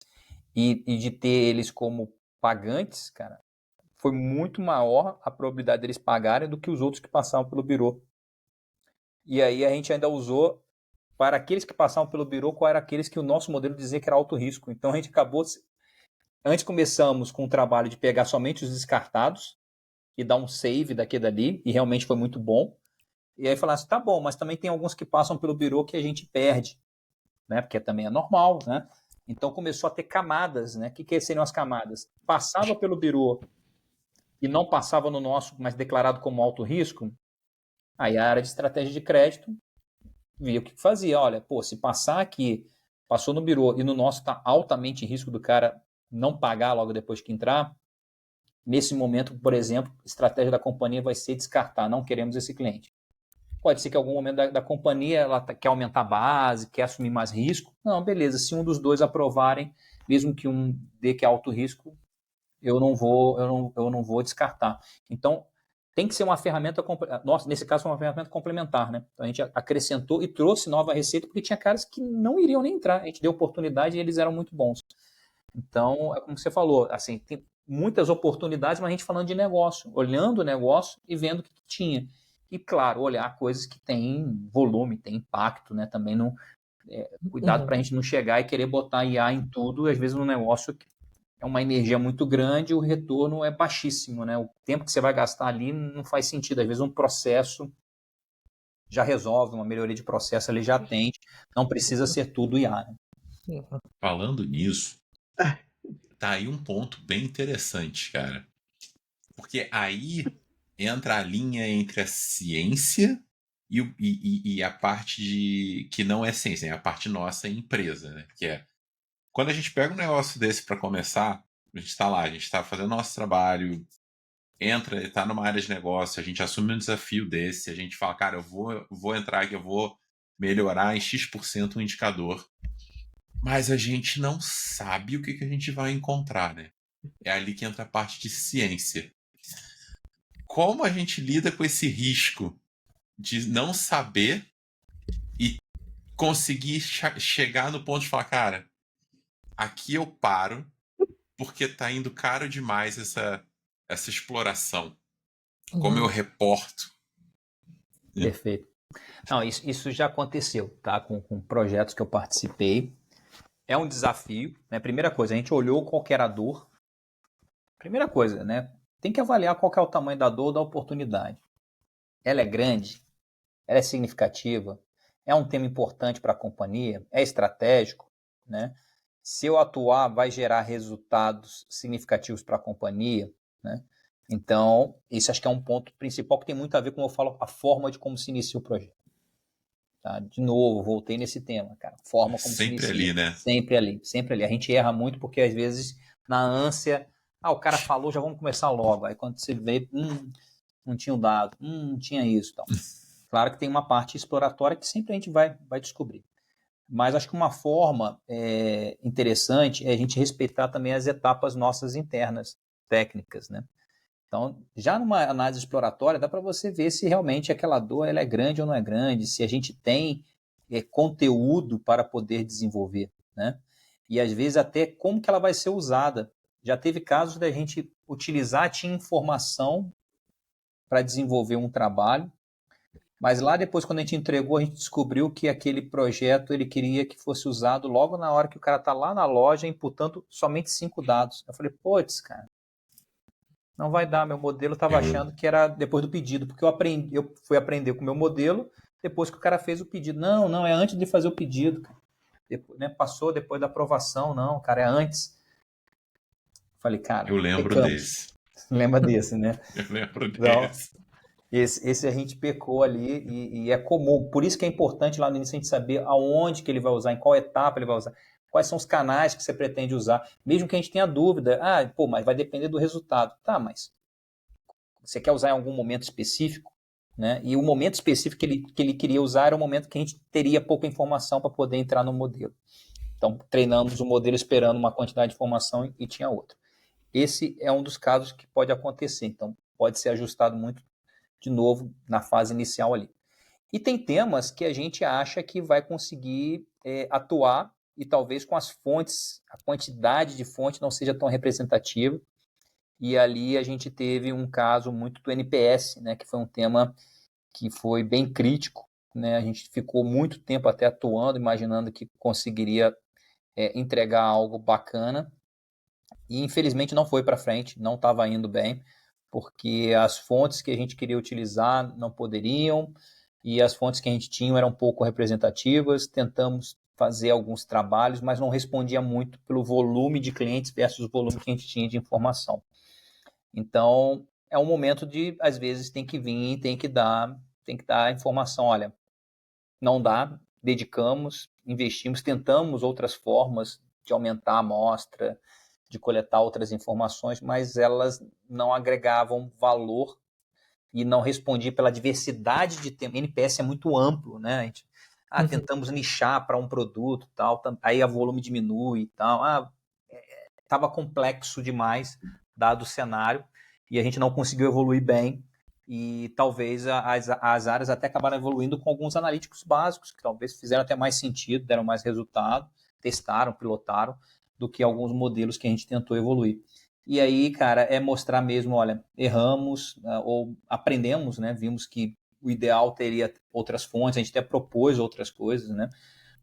e de ter eles como pagantes, cara, foi muito maior a probabilidade deles pagarem do que os outros que passavam pelo birô. E aí a gente ainda usou para aqueles que passavam pelo birô, qual era aqueles que o nosso modelo dizia que era alto risco. Então a gente acabou... Antes começamos com o trabalho de pegar somente os descartados e dar um save daqui e dali, e realmente foi muito bom. E aí falasse, tá bom, mas também tem alguns que passam pelo birô que a gente perde, né? Porque também é normal, né? Então começou a ter camadas, né? O que seriam as camadas? Passava pelo birô e não passava no nosso, mas declarado como alto risco, aí a área de estratégia de crédito via o que fazia. Olha, pô, se passar aqui, passou no birô e no nosso está altamente em risco do cara não pagar logo depois que entrar, nesse momento, por exemplo, a estratégia da companhia vai ser descartar, não queremos esse cliente. Pode ser que em algum momento da companhia ela quer aumentar a base, quer assumir mais risco. Não, beleza, se um dos dois aprovarem, mesmo que um dê que é alto risco, eu não vou descartar. Então, tem que ser uma ferramenta, nossa, nesse caso foi uma ferramenta complementar, né? Então, a gente acrescentou e trouxe nova receita, porque tinha caras que não iriam nem entrar. A gente deu oportunidade e eles eram muito bons. Então, é como você falou, assim, tem muitas oportunidades, mas a gente falando de negócio, olhando o negócio e vendo o que tinha. E, claro, olhar coisas que têm volume, têm impacto, né? Também não, cuidado para a gente não chegar e querer botar IA em tudo, às vezes no negócio é uma energia muito grande e o retorno é baixíssimo, né? O tempo que você vai gastar ali não faz sentido. Às vezes um processo já resolve, uma melhoria de processo ali já atende, não precisa ser tudo IA, né? Falando nisso, tá aí um ponto bem interessante, cara. Porque aí entra a linha entre a ciência e a parte que não é ciência, é a parte nossa empresa, né? Que é quando a gente pega um negócio desse para começar, a gente está lá, a gente está fazendo nosso trabalho, entra, está numa área de negócio, a gente assume um desafio desse, a gente fala, cara, eu vou entrar aqui, eu vou melhorar em X% um indicador, mas a gente não sabe o que a gente vai encontrar, né? É ali que entra a parte de ciência. Como a gente lida com esse risco de não saber e conseguir chegar no ponto de falar, cara, aqui eu paro porque tá indo caro demais essa exploração. Como eu reporto. Perfeito. Não, isso já aconteceu, tá? Com projetos que eu participei. É um desafio, né? Primeira coisa, a gente olhou qual que era a dor. Primeira coisa, né? Tem que avaliar qual que é o tamanho da dor ou da oportunidade. Ela é grande? Ela é significativa? É um tema importante para a companhia? É estratégico, né? Se eu atuar, vai gerar resultados significativos para a companhia, né? Então, isso acho que é um ponto principal que tem muito a ver, como eu falo, a forma de como se inicia o projeto. Tá? De novo, voltei nesse tema, cara. Forma como se inicia. Sempre ali, né? Sempre ali, sempre ali. A gente erra muito porque, às vezes, na ânsia, o cara falou, já vamos começar logo. Aí, quando você vê, não tinha o dado, não tinha isso. Então. Claro que tem uma parte exploratória que sempre a gente vai descobrir. Mas acho que uma forma interessante é a gente respeitar também as etapas nossas internas, técnicas, né? Então, já numa análise exploratória, dá para você ver se realmente aquela dor ela é grande ou não é grande, se a gente tem conteúdo para poder desenvolver, né? E às vezes até como que ela vai ser usada. Já teve casos da gente utilizar, tinha informação para desenvolver um trabalho, mas lá depois, quando a gente entregou, a gente descobriu que aquele projeto ele queria que fosse usado logo na hora que o cara está lá na loja imputando somente 5 dados. Eu falei, putz, cara, não vai dar, meu modelo estava achando que era depois do pedido, porque eu fui aprender com o meu modelo depois que o cara fez o pedido. Não, é antes de fazer o pedido, cara. Depois, né, passou depois da aprovação, não, cara, é antes. Falei, cara, eu lembro desse. Lembra desse, né? Eu lembro desse. Esse a gente pecou ali e é comum. Por isso que é importante lá no início a gente saber aonde que ele vai usar, em qual etapa ele vai usar, quais são os canais que você pretende usar, mesmo que a gente tenha dúvida. Mas vai depender do resultado. Tá, mas você quer usar em algum momento específico? Né? E o momento específico que ele queria usar era o momento que a gente teria pouca informação para poder entrar no modelo. Então, treinamos o modelo esperando uma quantidade de informação e tinha outra. Esse é um dos casos que pode acontecer. Então, pode ser ajustado muito de novo na fase inicial ali. E tem temas que a gente acha que vai conseguir atuar e talvez com as fontes, a quantidade de fonte não seja tão representativa. E ali a gente teve um caso muito do NPS, né, que foi um tema que foi bem crítico. Né, a gente ficou muito tempo até atuando, imaginando que conseguiria entregar algo bacana. E infelizmente não foi para frente, não estava indo bem, porque as fontes que a gente queria utilizar não poderiam, e as fontes que a gente tinha eram pouco representativas. Tentamos fazer alguns trabalhos, mas não respondia muito pelo volume de clientes versus o volume que a gente tinha de informação. Então, é um momento de, às vezes, tem que vir, tem que dar a informação, olha, não dá, dedicamos, investimos, tentamos outras formas de aumentar a amostra, de coletar outras informações, mas elas não agregavam valor e não respondiam pela diversidade de temas. NPS é muito amplo, né? A gente, tentamos nichar para um produto, tal, aí o volume diminui e tal. Estava complexo demais, dado o cenário, e a gente não conseguiu evoluir bem, e talvez as áreas até acabaram evoluindo com alguns analíticos básicos, que talvez fizeram até mais sentido, deram mais resultado, testaram, pilotaram, do que alguns modelos que a gente tentou evoluir. E aí, cara, é mostrar mesmo, olha, erramos, ou aprendemos, né? Vimos que o ideal teria outras fontes, a gente até propôs outras coisas, né?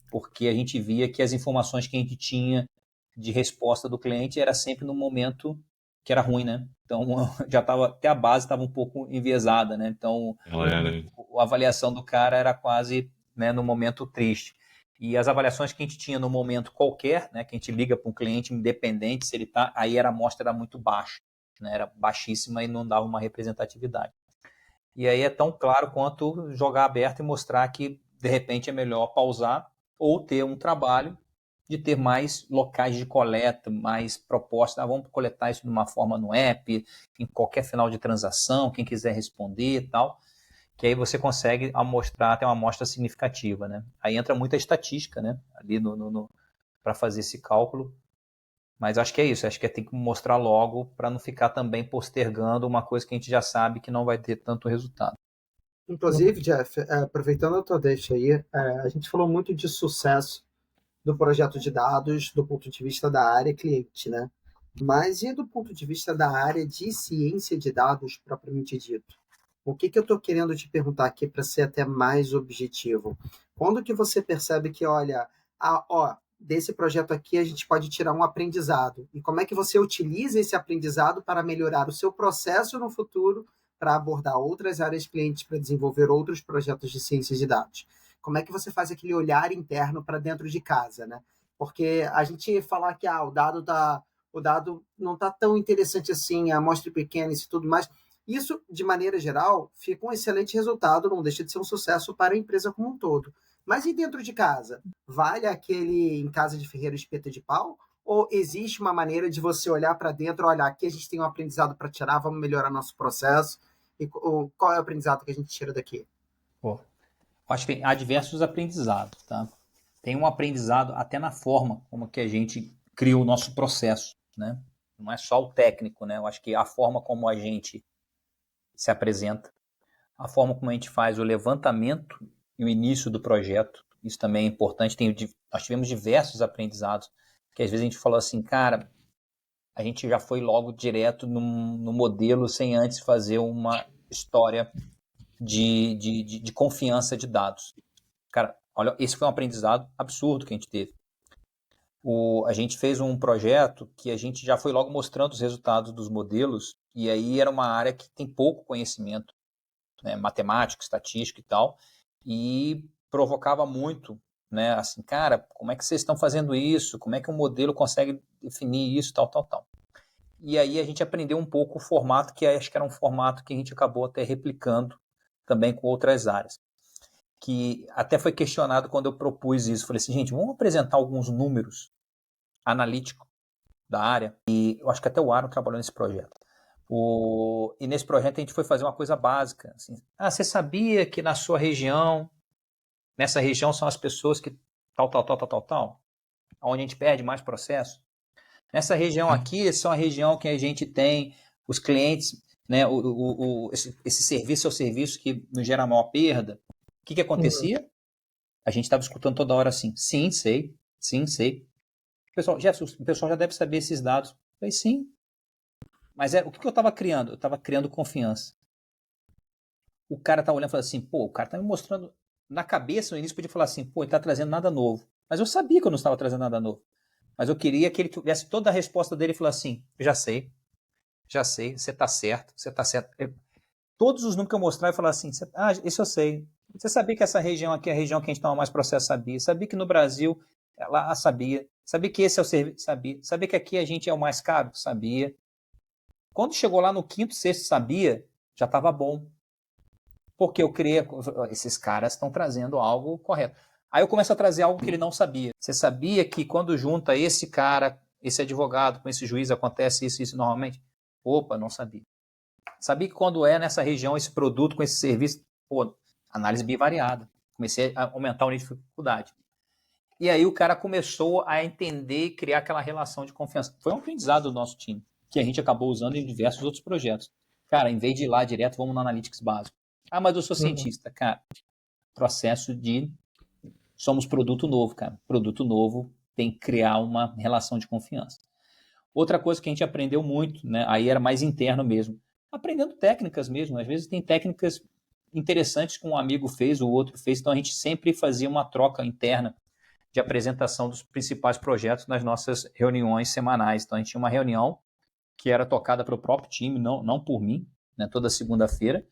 Porque a gente via que as informações que a gente tinha de resposta do cliente era sempre no momento que era ruim, né? Então, já estava, até a base estava um pouco enviesada, né? Então, a avaliação do cara era quase, né, no momento triste. E as avaliações que a gente tinha no momento qualquer, né, que a gente liga para um cliente independente, se ele tá, aí a amostra era muito baixa, né? Era baixíssima e não dava uma representatividade. E aí é tão claro quanto jogar aberto e mostrar que, de repente, é melhor pausar ou ter um trabalho de ter mais locais de coleta, mais propostas. Vamos coletar isso de uma forma no app, em qualquer final de transação, quem quiser responder e tal, que aí você consegue amostrar, ter uma amostra significativa, né? Aí entra muita estatística, né? Ali para fazer esse cálculo. Mas acho que é isso, acho que tem que mostrar logo para não ficar também postergando uma coisa que a gente já sabe que não vai ter tanto resultado. Inclusive, Jeff, aproveitando a tua deixa aí, a gente falou muito de sucesso do projeto de dados do ponto de vista da área cliente, né? Mas e do ponto de vista da área de ciência de dados propriamente dito? O que eu estou querendo te perguntar aqui para ser até mais objetivo? Quando que você percebe que, olha, desse projeto aqui a gente pode tirar um aprendizado? E como é que você utiliza esse aprendizado para melhorar o seu processo no futuro, para abordar outras áreas clientes, para desenvolver outros projetos de ciência de dados? Como é que você faz aquele olhar interno para dentro de casa, né? Porque a gente falar que o dado não está tão interessante assim, a amostra é pequena e tudo mais, isso, de maneira geral, fica um excelente resultado, não deixa de ser um sucesso para a empresa como um todo. Mas e dentro de casa? Vale aquele em casa de ferreiro espeta de pau? Ou existe uma maneira de você olhar para dentro, olha, aqui a gente tem um aprendizado para tirar, vamos melhorar nosso processo? E qual é o aprendizado que a gente tira daqui? Acho que há diversos aprendizados, tá? Tem um aprendizado até na forma como que a gente cria o nosso processo, né? Não é só o técnico, né? Eu acho que a forma como a gente se apresenta, a forma como a gente faz o levantamento e o início do projeto, isso também é importante. Nós tivemos diversos aprendizados, que às vezes a gente falou assim, cara, a gente já foi logo direto no modelo sem antes fazer uma história de confiança de dados. Cara, olha, esse foi um aprendizado absurdo que a gente teve. A gente fez um projeto que a gente já foi logo mostrando os resultados dos modelos, e aí era uma área que tem pouco conhecimento, né, matemático, estatístico e tal, e provocava muito, né, assim, cara, como é que vocês estão fazendo isso? Como é que um modelo consegue definir isso, tal. E aí a gente aprendeu um pouco o formato, que acho que era um formato que a gente acabou até replicando também com outras áreas. Que até foi questionado quando eu propus isso. Falei assim, gente, vamos apresentar alguns números analíticos da área. E eu acho que até o Aaron trabalhou nesse projeto. E nesse projeto a gente foi fazer uma coisa básica. Assim, você sabia que na sua região, nessa região são as pessoas que tal, onde a gente perde mais processo? Nessa região aqui, são a região que a gente tem os clientes, né, esse serviço é o serviço que nos gera a maior perda. O que acontecia? A gente estava escutando toda hora assim, sim, sei. Pessoal, o pessoal já deve saber esses dados. Eu falei, sim. Mas o que eu estava criando? Eu estava criando confiança. O cara tá olhando e falando assim, o cara tá me mostrando, na cabeça, no início podia falar assim, ele tá trazendo nada novo. Mas eu sabia que eu não estava trazendo nada novo. Mas eu queria que ele tivesse toda a resposta dele e falasse assim, já sei, você tá certo. Todos os números que eu mostrar, eu falar assim, isso eu sei. Você sabia que essa região aqui é a região que a gente toma mais processo? Sabia que no Brasil, ela sabia que esse é o serviço? Sabia que aqui a gente é o mais caro? Sabia. Quando chegou lá no quinto, sexto, sabia, já estava bom. Porque eu criei, esses caras estão trazendo algo correto. Aí eu começo a trazer algo que ele não sabia. Você sabia que quando junta esse cara, esse advogado com esse juiz, acontece isso normalmente? Opa, não sabia. Sabia que quando é nessa região, esse produto com esse serviço, pô, análise bivariada. Comecei a aumentar o nível de dificuldade. E aí o cara começou a entender e criar aquela relação de confiança. Foi um aprendizado do nosso time, que a gente acabou usando em diversos outros projetos. Cara, em vez de ir lá direto, vamos no Analytics básico. Ah, mas eu sou cientista. Cara, processo de... Somos produto novo, cara. Produto novo tem que criar uma relação de confiança. Outra coisa que a gente aprendeu muito, né? Aí era mais interno mesmo. Aprendendo técnicas mesmo. Às vezes tem técnicas interessantes que um amigo fez, o outro fez. Então a gente sempre fazia uma troca interna de apresentação dos principais projetos nas nossas reuniões semanais. Então a gente tinha uma reunião que era tocada para o próprio time, não por mim, né? Toda segunda-feira,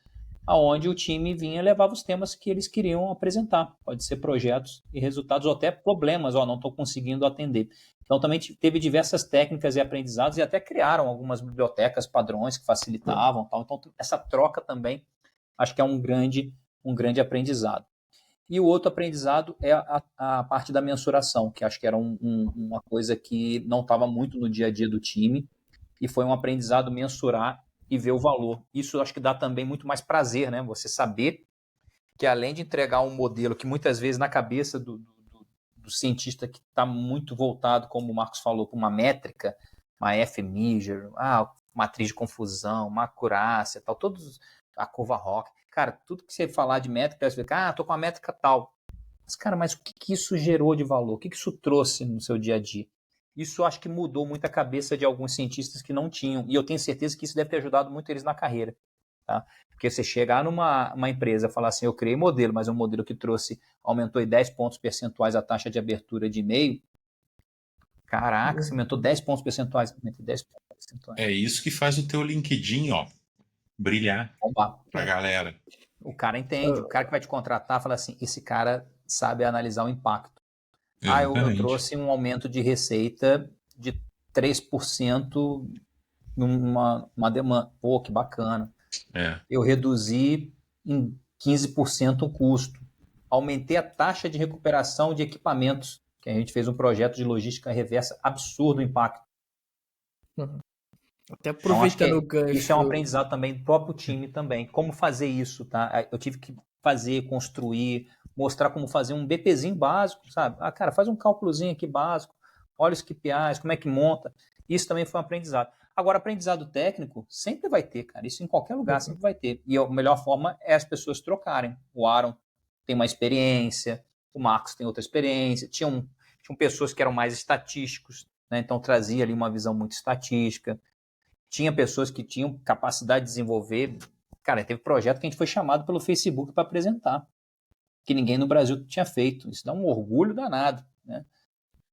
aonde o time vinha e levava os temas que eles queriam apresentar. Pode ser projetos e resultados ou até problemas, não estou conseguindo atender. Então também teve diversas técnicas e aprendizados e até criaram algumas bibliotecas, padrões que facilitavam. Tal. Então essa troca também acho que é um grande aprendizado. E o outro aprendizado é a parte da mensuração, que acho que era uma coisa que não estava muito no dia a dia do time e foi um aprendizado mensurar e ver o valor. Isso acho que dá também muito mais prazer, né? Você saber que além de entregar um modelo que muitas vezes na cabeça do cientista que está muito voltado, como o Marcos falou, para uma métrica, uma F-measure, matriz de confusão, uma acurácia, tal, todos, a curva ROC. Cara, tudo que você falar de métrica, você fica, tô com a métrica tal. Mas, cara, mas o que isso gerou de valor? O que isso trouxe no seu dia a dia? Isso acho que mudou muito a cabeça de alguns cientistas que não tinham. E eu tenho certeza que isso deve ter ajudado muito eles na carreira. Tá? Porque você chegar numa empresa e falar assim, eu criei modelo, mas um modelo que aumentou em 10 pontos percentuais a taxa de abertura de e-mail. Caraca, você aumentou 10 pontos percentuais. 10 pontos percentuais. É isso que faz o teu LinkedIn, brilhar pra galera. O cara entende, o cara que vai te contratar fala assim, esse cara sabe analisar o impacto. Eu trouxe um aumento de receita de 3% numa demanda. Pô, que bacana. Eu reduzi em 15% o custo. Aumentei a taxa de recuperação de equipamentos, que a gente fez um projeto de logística reversa, absurdo o impacto. Até aproveitando o gancho. Isso é um aprendizado também do próprio time também. Como fazer isso, tá? Eu tive que fazer, construir, mostrar como fazer um BPzinho básico, sabe? Cara, faz um cálculozinho aqui básico, olha os KPIs, como é que monta. Isso também foi um aprendizado. Agora, aprendizado técnico sempre vai ter, cara. Isso em qualquer lugar sempre vai ter. E a melhor forma é as pessoas trocarem. O Aaron tem uma experiência, o Marcos tem outra experiência. Tinham pessoas que eram mais estatísticos, né? Então trazia ali uma visão muito estatística. Tinha pessoas que tinham capacidade de desenvolver. Cara, teve projeto que a gente foi chamado pelo Facebook para apresentar, que ninguém no Brasil tinha feito. Isso dá um orgulho danado, né?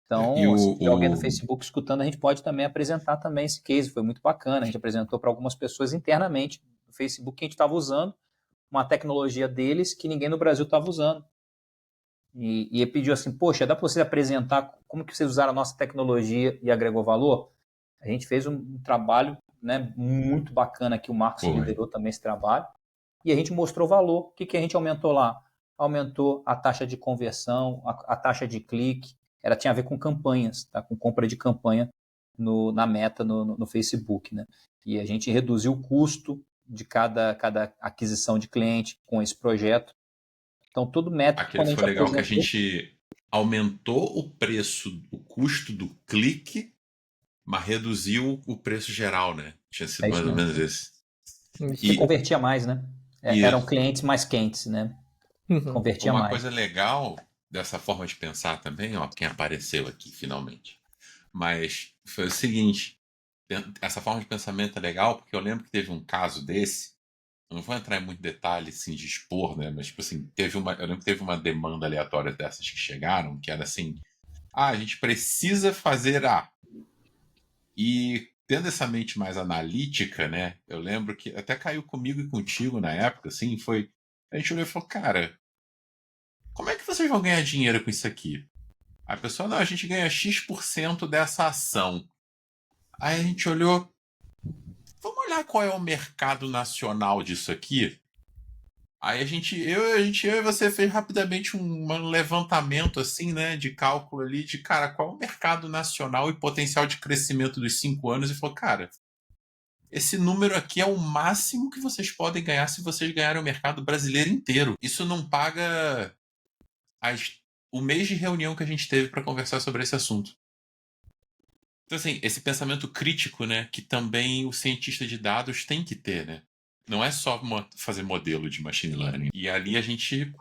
Então, se tiver alguém do Facebook escutando, a gente pode também apresentar também esse case. Foi muito bacana. A gente apresentou para algumas pessoas internamente no Facebook que a gente estava usando uma tecnologia deles que ninguém no Brasil estava usando. E ele pediu assim, poxa, dá para vocês apresentar como que vocês usaram a nossa tecnologia e agregou valor? A gente fez um trabalho, né, muito bacana que o Marcos liderou também esse trabalho. E a gente mostrou valor. O que a gente aumentou lá? Aumentou a taxa de conversão, a taxa de clique. Tinha a ver com campanhas, tá? Com compra de campanha na Meta, no Facebook, né? E a gente reduziu o custo de cada aquisição de cliente com esse projeto. Então, todo método... Aquilo foi legal que a gente aumentou o preço, o custo do clique, mas reduziu o preço geral, né? Tinha sido mais ou menos esse. E convertia mais, né? Eram clientes mais quentes, né? Convertia mais. Uma coisa legal dessa forma de pensar também, quem apareceu aqui finalmente. Mas foi o seguinte, essa forma de pensamento é legal porque eu lembro que teve um caso desse, eu não vou entrar em muito detalhe assim, de expor, né? Mas tipo assim, eu lembro que teve uma demanda aleatória dessas que chegaram, que era assim, a gente precisa fazer E tendo essa mente mais analítica, né? Eu lembro que até caiu comigo e contigo na época, assim, a gente olhou e falou, cara, como é que vocês vão ganhar dinheiro com isso aqui? A pessoa, não, a gente ganha X% dessa ação. Aí a gente olhou, vamos olhar qual é o mercado nacional disso aqui. Aí eu e você fez rapidamente um levantamento assim, né, de cálculo ali de, cara, qual é o mercado nacional e potencial de crescimento dos 5 anos e falou, cara, esse número aqui é o máximo que vocês podem ganhar se vocês ganharem o mercado brasileiro inteiro. Isso não paga o mês de reunião que a gente teve para conversar sobre esse assunto. Então, assim, esse pensamento crítico, né, que também o cientista de dados tem que ter, né? Não é só fazer modelo de machine learning. E ali a gente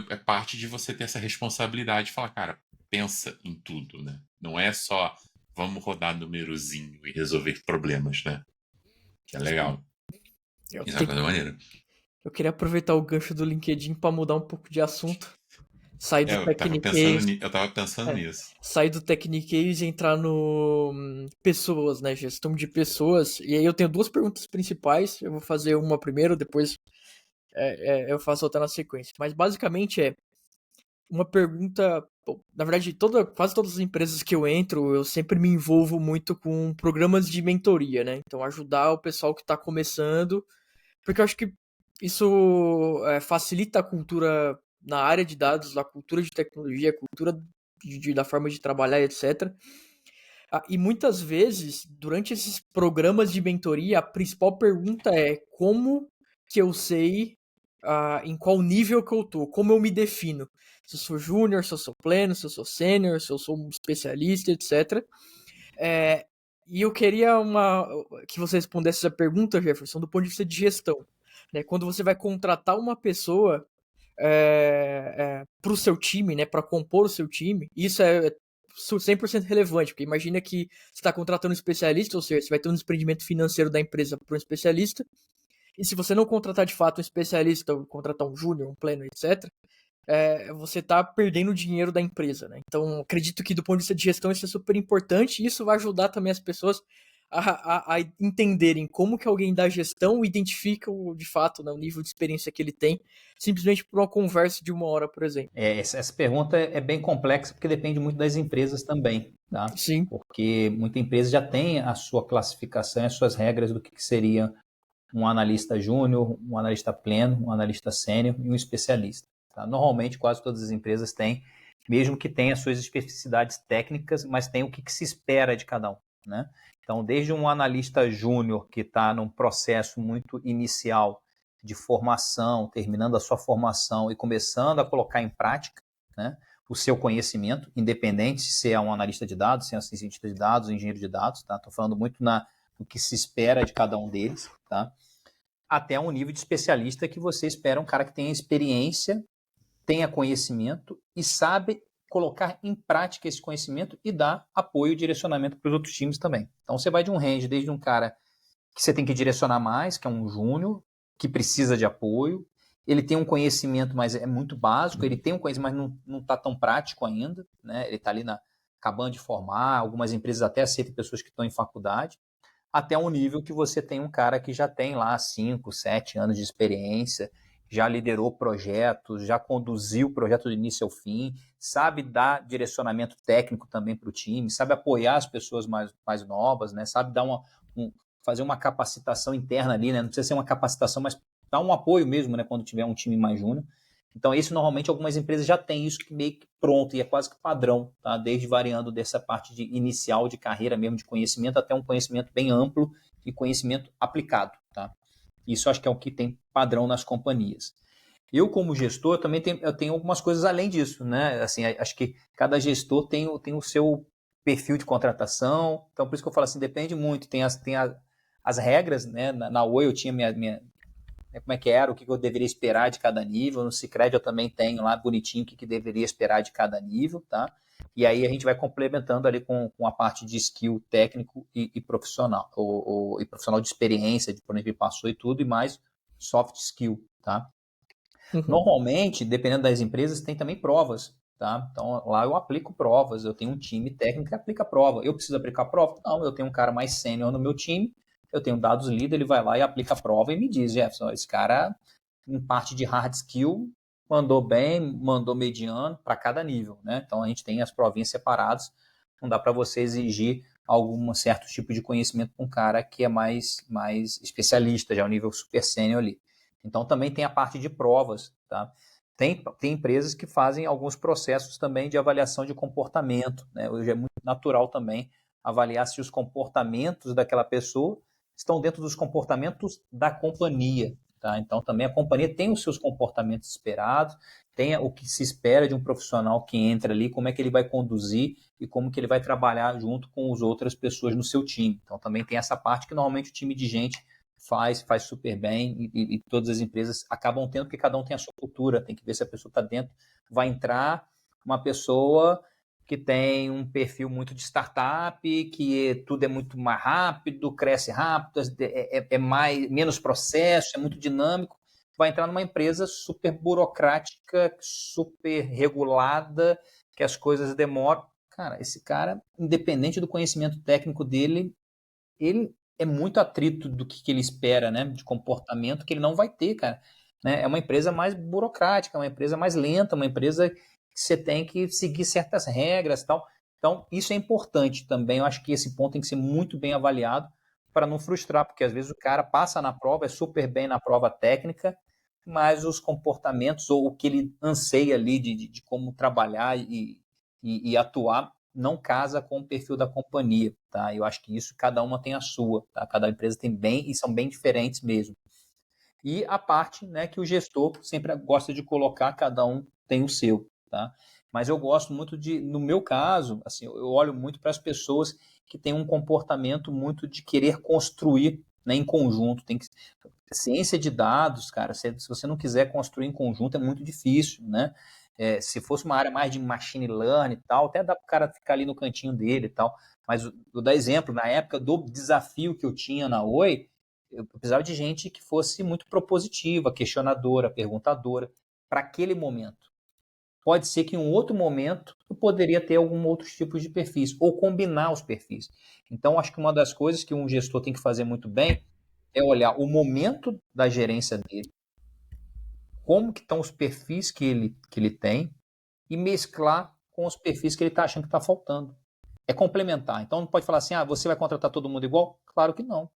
é parte de você ter essa responsabilidade de falar, cara, pensa em tudo, né? Não é só vamos rodar númerozinho e resolver problemas, né? Que é legal. Isso é uma coisa maneira. Eu queria aproveitar o gancho do LinkedIn para mudar um pouco de assunto. Sair do Technique. Eu tava pensando nisso. Sair do Technique e entrar no pessoas, né? Gestão de pessoas. E aí eu tenho 2 perguntas principais. Eu vou fazer uma primeiro, depois eu faço outra na sequência. Mas basicamente é uma pergunta. Na verdade, quase todas as empresas que eu entro, eu sempre me envolvo muito com programas de mentoria, né? Então, ajudar o pessoal que está começando, porque eu acho que isso facilita a cultura na área de dados, a cultura de tecnologia, a cultura da forma de trabalhar, etc. E muitas vezes, durante esses programas de mentoria, a principal pergunta é como que eu sei em qual nível que eu tô, como eu me defino. Se eu sou júnior, se eu sou pleno, se eu sou sênior, se eu sou um especialista, etc. E eu queria que você respondesse essa pergunta, Jefferson, do ponto de vista de gestão. Né? Quando você vai contratar uma pessoa para o seu time, né, para compor o seu time, isso é 100% relevante, porque imagina que você está contratando um especialista, ou seja, você vai ter um desprendimento financeiro da empresa para um especialista, e se você não contratar de fato um especialista, ou contratar um júnior, um pleno, etc., você está perdendo o dinheiro da empresa, né? Então, acredito que do ponto de vista de gestão isso é super importante, e isso vai ajudar também as pessoas a entenderem como que alguém da gestão identifica de fato, né, o nível de experiência que ele tem, simplesmente por uma conversa de 1 hora, por exemplo. Essa pergunta é bem complexa porque depende muito das empresas também, tá? Sim. Porque muita empresa já tem a sua classificação, as suas regras do que seria um analista júnior, um analista pleno, um analista sênior e um especialista. Tá? Normalmente, quase todas as empresas têm, mesmo que tenha suas especificidades técnicas, mas tem o que se espera de cada um, né? Então, desde um analista júnior que está num processo muito inicial de formação, terminando a sua formação e começando a colocar em prática, né, o seu conhecimento, independente se é um analista de dados, se é um cientista de dados, engenheiro de dados, tá? Estou falando muito no que se espera de cada um deles, tá? Até um nível de especialista que você espera um cara que tenha experiência, tenha conhecimento e sabe colocar em prática esse conhecimento e dar apoio e direcionamento para os outros times também. Então, você vai de um range, desde um cara que você tem que direcionar mais, que é um júnior, que precisa de apoio, ele tem um conhecimento, mas é muito básico, ele tem um conhecimento, mas não está tão prático ainda, né? Ele está ali acabando de formar, algumas empresas até aceitam pessoas que estão em faculdade, até um nível que você tem um cara que já tem lá 5, 7 anos de experiência, já liderou projetos, já conduziu o projeto do início ao fim, sabe dar direcionamento técnico também para o time, sabe apoiar as pessoas mais novas, né? Sabe dar fazer uma capacitação interna ali, né? Não precisa ser uma capacitação, mas dar um apoio mesmo, né? Quando tiver um time mais júnior. Então, isso normalmente algumas empresas já têm isso meio que pronto e é quase que padrão, tá? Desde variando dessa parte de inicial de carreira mesmo, de conhecimento, até um conhecimento bem amplo e conhecimento aplicado, tá? Isso acho que é o que tem padrão nas companhias. Eu, como gestor, também tenho algumas coisas além disso, né? Assim, acho que cada gestor tem o seu perfil de contratação, então por isso que eu falo assim, depende muito, tem as regras, né? Na Oi eu tinha como é que era, o que eu deveria esperar de cada nível, no Sicredi eu também tenho lá bonitinho o que deveria esperar de cada nível, tá? E aí a gente vai complementando ali com a parte de skill técnico e profissional, e profissional de experiência, de por onde passou e tudo, e mais soft skill, tá? Uhum. Normalmente, dependendo das empresas, tem também provas, tá? Então, lá eu aplico provas, eu tenho um time técnico que aplica prova. Eu preciso aplicar prova? Não, eu tenho um cara mais sênior no meu time, eu tenho dados líder, ele vai lá e aplica a prova e me diz, Jefferson, esse cara, em parte de hard skill, mandou bem, mandou mediano para cada nível, né? Então, a gente tem as provinhas separadas, não dá para você exigir algum certo tipo de conhecimento com um cara que é mais especialista, já é um nível super sênior ali. Então, também tem a parte de provas, tá? Tem empresas que fazem alguns processos também de avaliação de comportamento, né? Hoje é muito natural também avaliar se os comportamentos daquela pessoa estão dentro dos comportamentos da companhia, tá? Então, também a companhia tem os seus comportamentos esperados, tem o que se espera de um profissional que entra ali, como é que ele vai conduzir e como que ele vai trabalhar junto com as outras pessoas no seu time. Então, também tem essa parte que normalmente o time de gente faz super bem e todas as empresas acabam tendo, porque cada um tem a sua cultura, tem que ver se a pessoa está dentro. Vai entrar uma pessoa que tem um perfil muito de startup, que tudo é muito mais rápido, cresce rápido, menos processo, é muito dinâmico. Vai entrar numa empresa super burocrática, super regulada, que as coisas demoram. Cara, esse cara, independente do conhecimento técnico dele, ele é muito atrito do que ele espera, né, de comportamento que ele não vai ter, cara. Né? É uma empresa mais burocrática, uma empresa mais lenta, uma empresa que você tem que seguir certas regras e tal. Então, isso é importante também. Eu acho que esse ponto tem que ser muito bem avaliado para não frustrar, porque às vezes o cara passa na prova, é super bem na prova técnica, mas os comportamentos ou o que ele anseia ali de como trabalhar e atuar não casa com o perfil da companhia, tá? Eu acho que isso cada uma tem a sua, tá? Cada empresa tem bem e são bem diferentes mesmo. E a parte, né, que o gestor sempre gosta de colocar, cada um tem o seu, tá? Mas eu gosto muito no meu caso, assim, eu olho muito para as pessoas que têm um comportamento muito de querer construir, né, em conjunto. Tem que ciência de dados, cara, se você não quiser construir em conjunto é muito difícil, né? Se fosse uma área mais de machine learning e tal, até dá para o cara ficar ali no cantinho dele e tal. Mas vou dar exemplo, na época do desafio que eu tinha na Oi, eu precisava de gente que fosse muito propositiva, questionadora, perguntadora, para aquele momento. Pode ser que em um outro momento eu poderia ter algum outro tipo de perfis, ou combinar os perfis. Então, acho que uma das coisas que um gestor tem que fazer muito bem é olhar o momento da gerência dele, como que estão os perfis que ele tem e mesclar com os perfis que ele está achando que está faltando. É complementar. Então não pode falar assim, você vai contratar todo mundo igual? Claro que não.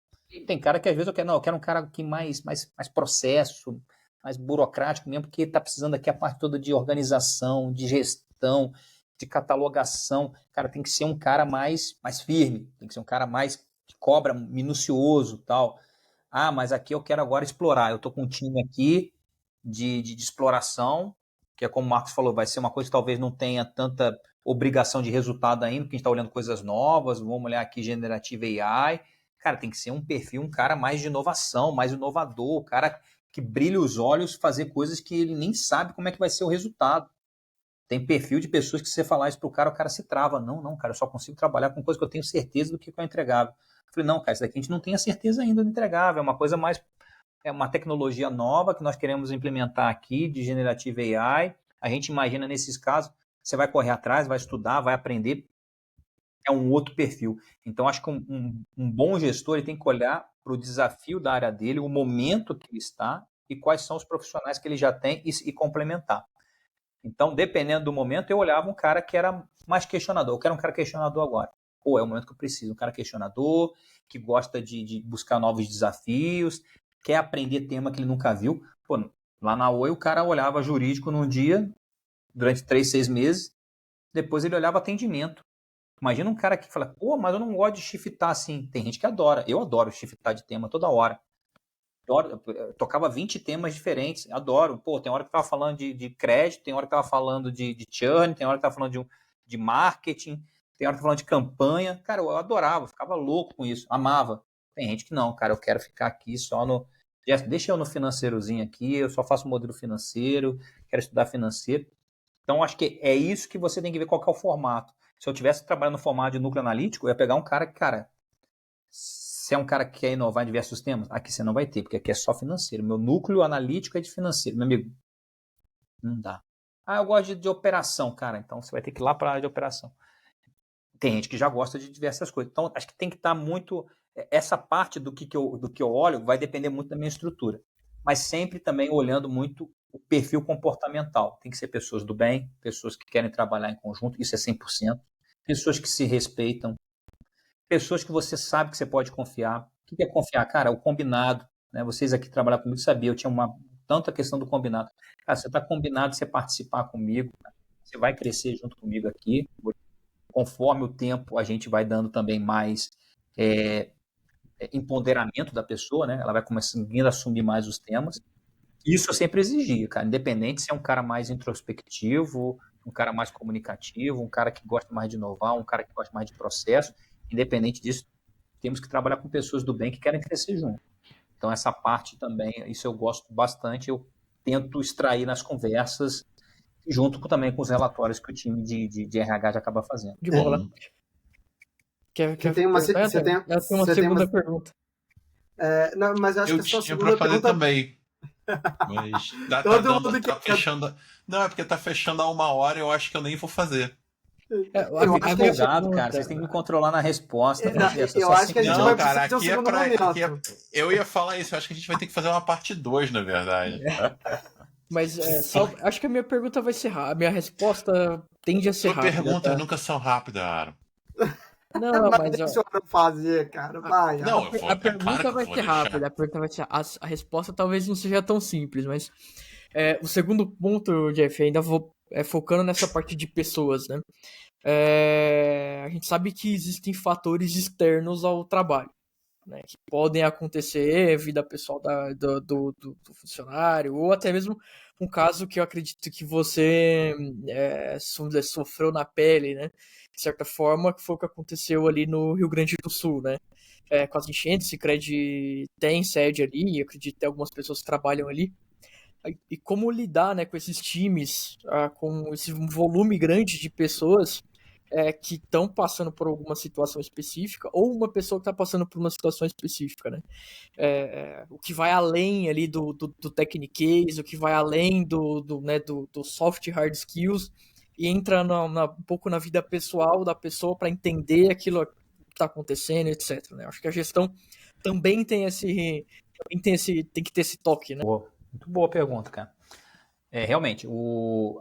Tem cara que às vezes eu quero um cara que mais processo, mais burocrático mesmo, porque está precisando aqui a parte toda de organização, de gestão, de catalogação. Cara, tem que ser um cara mais firme, tem que ser um cara mais que cobra, minucioso, tal. Mas aqui eu quero agora explorar. Eu estou com um time aqui de exploração, que é como o Marcos falou, vai ser uma coisa que talvez não tenha tanta obrigação de resultado ainda, porque a gente está olhando coisas novas, vamos olhar aqui Generative AI. Cara, tem que ser um perfil, um cara mais de inovação, mais inovador, um cara que brilha os olhos, fazer coisas que ele nem sabe como é que vai ser o resultado. Tem perfil de pessoas que você falar isso pro cara, o cara se trava. Não, cara, eu só consigo trabalhar com coisa que eu tenho certeza do que é entregável. Eu falei, não, cara, isso daqui a gente não tem a certeza ainda do entregável, é uma coisa mais... É uma tecnologia nova que nós queremos implementar aqui, de Generative AI. A gente imagina nesses casos, você vai correr atrás, vai estudar, vai aprender. É um outro perfil. Então, acho que um bom gestor ele tem que olhar para o desafio da área dele, o momento que ele está e quais são os profissionais que ele já tem e complementar. Então, dependendo do momento, eu olhava um cara que era mais questionador. Eu quero um cara questionador agora. É o momento que eu preciso. Um cara questionador, que gosta de buscar novos desafios, quer aprender tema que ele nunca viu. Lá na Oi, o cara olhava jurídico num dia, durante 3, 6 meses, depois ele olhava atendimento. Imagina um cara que fala, mas eu não gosto de shiftar assim. Tem gente que adora. Eu adoro shiftar de tema toda hora. Eu tocava 20 temas diferentes, adoro. Tem hora que eu tava falando de crédito, tem hora que eu tava falando de churn, tem hora que eu tava falando de marketing, tem hora que eu tava falando de campanha. Cara, eu adorava, ficava louco com isso, amava. Tem gente que não, cara, eu quero ficar aqui só no... Deixa eu no financeirozinho aqui, eu só faço modelo financeiro, quero estudar financeiro. Então, acho que é isso que você tem que ver qual que é o formato. Se eu tivesse trabalhando no formato de núcleo analítico, eu ia pegar um cara que, cara... Se é um cara que quer inovar em diversos temas, aqui você não vai ter, porque aqui é só financeiro. Meu núcleo analítico é de financeiro. Meu amigo, não dá. Eu gosto de operação, cara. Então você vai ter que ir lá para a área de operação. Tem gente que já gosta de diversas coisas. Então acho que tem que estar muito... Essa parte do que eu olho vai depender muito da minha estrutura. Mas sempre também olhando muito o perfil comportamental. Tem que ser pessoas do bem, pessoas que querem trabalhar em conjunto, isso é 100%. Pessoas que se respeitam, pessoas que você sabe que você pode confiar. O que é confiar? Cara, o combinado, né? Vocês aqui trabalharam comigo sabiam, eu tinha tanta questão do combinado. Cara, você está combinado você participar comigo, cara. Você vai crescer junto comigo aqui. Conforme o tempo, a gente vai dando também mais empoderamento da pessoa, né? Ela vai começando a assumir mais os temas. Isso eu sempre exigia, cara. Independente se é um cara mais introspectivo, um cara mais comunicativo, um cara que gosta mais de inovar, um cara que gosta mais de processo. Independente disso, temos que trabalhar com pessoas do bem que querem crescer junto. Então, essa parte também, isso eu gosto bastante. Eu tento extrair nas conversas, junto também com os relatórios que o time de RH já acaba fazendo. De bola. Quer tem uma segunda pergunta. Não, mas acho que a sua segunda pra fazer pergunta... também. Mas tá fechando. Não, é porque tá fechando a 1 hora, eu acho que eu nem vou fazer. Eu acho empolgado, cara. Vocês têm que me controlar na resposta. Eu acho que a gente vai precisar de um segundo momento. Eu ia falar isso, eu acho que a gente vai ter que fazer uma parte 2, na verdade. Mas acho que a minha pergunta vai ser rápida. A minha resposta tende a ser rápida. Perguntas nunca são rápidas, Aaron. Não, mas deixa eu fazer, cara. Vai. Não, a pergunta vai ser rápida. A resposta talvez não seja tão simples, mas o segundo ponto, Jeff, ainda vou focando nessa parte de pessoas, né? A gente sabe que existem fatores externos ao trabalho, né, que podem acontecer, vida pessoal do funcionário, ou até mesmo um caso que eu acredito que você sofreu na pele, né, de certa forma, que foi o que aconteceu ali no Rio Grande do Sul, né, com as enchentes. O Sicredi tem sede ali, eu acredito que tem algumas pessoas que trabalham ali, e como lidar, né, com esses times, com esse volume grande de pessoas que estão passando por alguma situação específica, ou uma pessoa que está passando por uma situação específica, né? O que vai além ali do techniquez, o que vai além do soft hard skills, e entra um pouco na vida pessoal da pessoa para entender aquilo que está acontecendo, etc. Né? Acho que a gestão também tem que ter esse toque, né? Muito boa pergunta, cara. Realmente,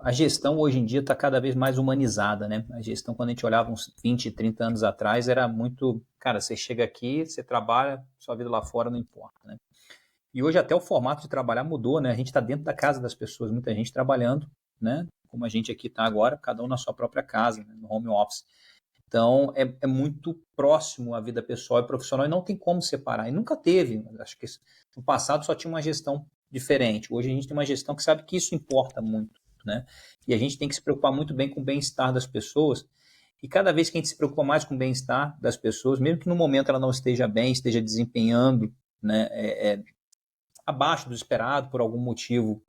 a gestão hoje em dia está cada vez mais humanizada, né? A gestão, quando a gente olhava uns 20, 30 anos atrás, era muito... Cara, você chega aqui, você trabalha, sua vida lá fora não importa, né? E hoje até o formato de trabalhar mudou, né? A gente está dentro da casa das pessoas, muita gente trabalhando, né? Como a gente aqui está agora, cada um na sua própria casa, né? No home office. Então, é muito próximo a vida pessoal e profissional e não tem como separar. E nunca teve. Acho que no passado só tinha uma gestão diferente. Hoje a gente tem uma gestão que sabe que isso importa muito, né? E a gente tem que se preocupar muito bem com o bem-estar das pessoas. E cada vez que a gente se preocupa mais com o bem-estar das pessoas, mesmo que no momento ela não esteja bem, esteja desempenhando, né, abaixo do esperado por algum motivo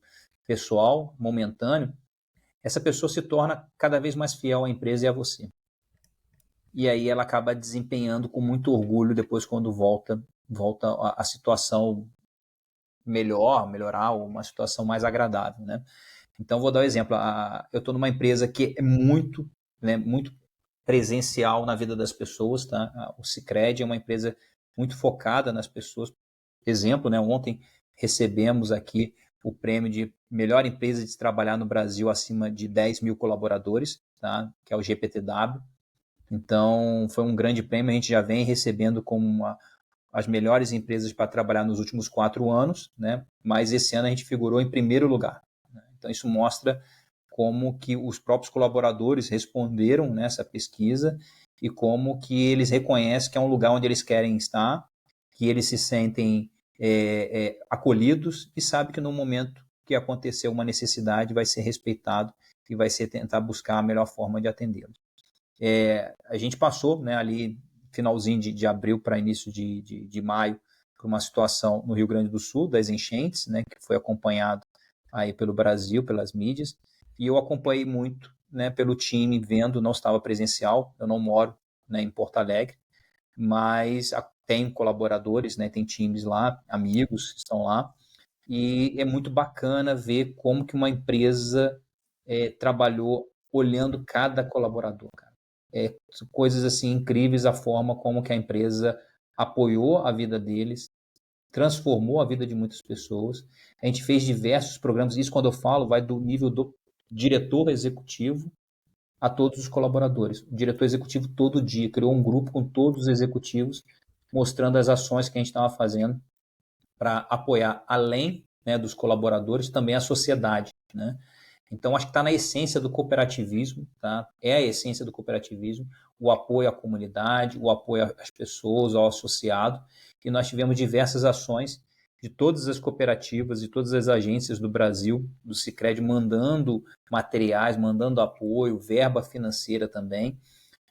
pessoal, momentâneo, essa pessoa se torna cada vez mais fiel à empresa e a você. E aí ela acaba desempenhando com muito orgulho depois quando volta a situação melhorar, uma situação mais agradável, né? Então, vou dar um exemplo. Eu estou numa empresa que é muito, né, muito presencial na vida das pessoas, tá? O Sicredi é uma empresa muito focada nas pessoas. Exemplo, né? Ontem recebemos aqui o prêmio de melhor empresa de se trabalhar no Brasil acima de 10 mil colaboradores, tá? Que é o GPTW. Então, foi um grande prêmio. A gente já vem recebendo como as melhores empresas para trabalhar nos últimos 4 anos, né? Mas esse ano a gente figurou em primeiro lugar, né? Então isso mostra como que os próprios colaboradores responderam nessa pesquisa e como que eles reconhecem que é um lugar onde eles querem estar, que eles se sentem acolhidos e sabem que no momento que acontecer uma necessidade vai ser respeitado e vai ser tentar buscar a melhor forma de atendê-los. A gente passou, né, ali finalzinho de abril para início de maio, por uma situação no Rio Grande do Sul, das enchentes, né, que foi acompanhado aí pelo Brasil, pelas mídias, e eu acompanhei muito, né, pelo time, vendo, não estava presencial, eu não moro, né, em Porto Alegre, mas tem colaboradores, né, tem times lá, amigos que estão lá, e é muito bacana ver como que uma empresa trabalhou olhando cada colaborador, cara. Coisas assim incríveis, a forma como que a empresa apoiou a vida deles, transformou a vida de muitas pessoas. A gente fez diversos programas, isso quando eu falo vai do nível do diretor executivo a todos os colaboradores. O diretor executivo todo dia criou um grupo com todos os executivos, mostrando as ações que a gente estava fazendo para apoiar, além, né, dos colaboradores, também a sociedade, né? Então, acho que está na essência do cooperativismo, tá? É a essência do cooperativismo, o apoio à comunidade, o apoio às pessoas, ao associado, e nós tivemos diversas ações de todas as cooperativas e todas as agências do Brasil, do Sicredi, mandando materiais, mandando apoio, verba financeira também,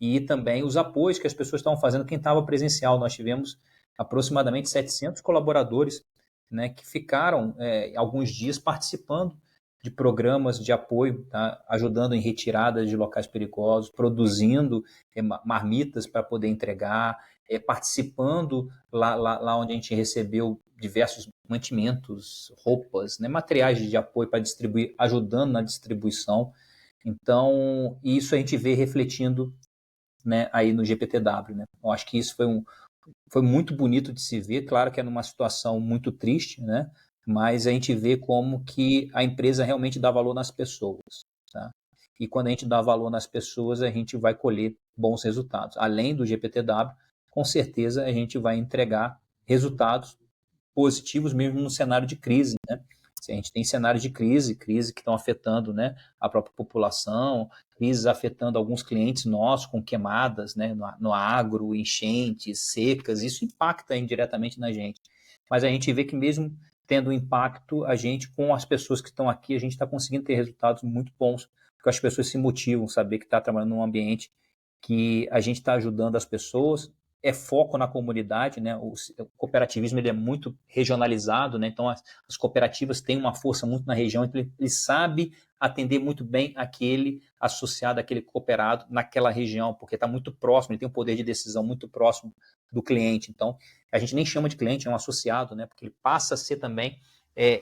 e também os apoios que as pessoas estavam fazendo, quem estava presencial. Nós tivemos aproximadamente 700 colaboradores, né, que ficaram alguns dias participando de programas de apoio, tá? Ajudando em retiradas de locais perigosos, produzindo marmitas para poder entregar, participando lá onde a gente recebeu diversos mantimentos, roupas, né, materiais de apoio para distribuir, ajudando na distribuição. Então, isso a gente vê refletindo, né, aí no GPTW. Né? Eu acho que isso foi muito bonito de se ver, claro que é numa situação muito triste, né? Mas a gente vê como que a empresa realmente dá valor nas pessoas. Tá? E quando a gente dá valor nas pessoas, a gente vai colher bons resultados. Além do GPTW, com certeza a gente vai entregar resultados positivos mesmo no cenário de crise, né? Se a gente tem cenários de crise que estão afetando, né, a própria população, crises afetando alguns clientes nossos com queimadas, né, no agro, enchentes, secas, isso impacta indiretamente na gente. Mas a gente vê que mesmo tendo impacto, a gente, com as pessoas que estão aqui, a gente está conseguindo ter resultados muito bons, porque as pessoas se motivam, saber que está trabalhando num ambiente que a gente está ajudando as pessoas, é foco na comunidade, né? O cooperativismo ele é muito regionalizado, né? Então as cooperativas têm uma força muito na região, então ele sabe atender muito bem aquele associado, aquele cooperado naquela região, porque está muito próximo, ele tem um poder de decisão muito próximo do cliente. Então a gente nem chama de cliente, é um associado, né? Porque ele passa a ser também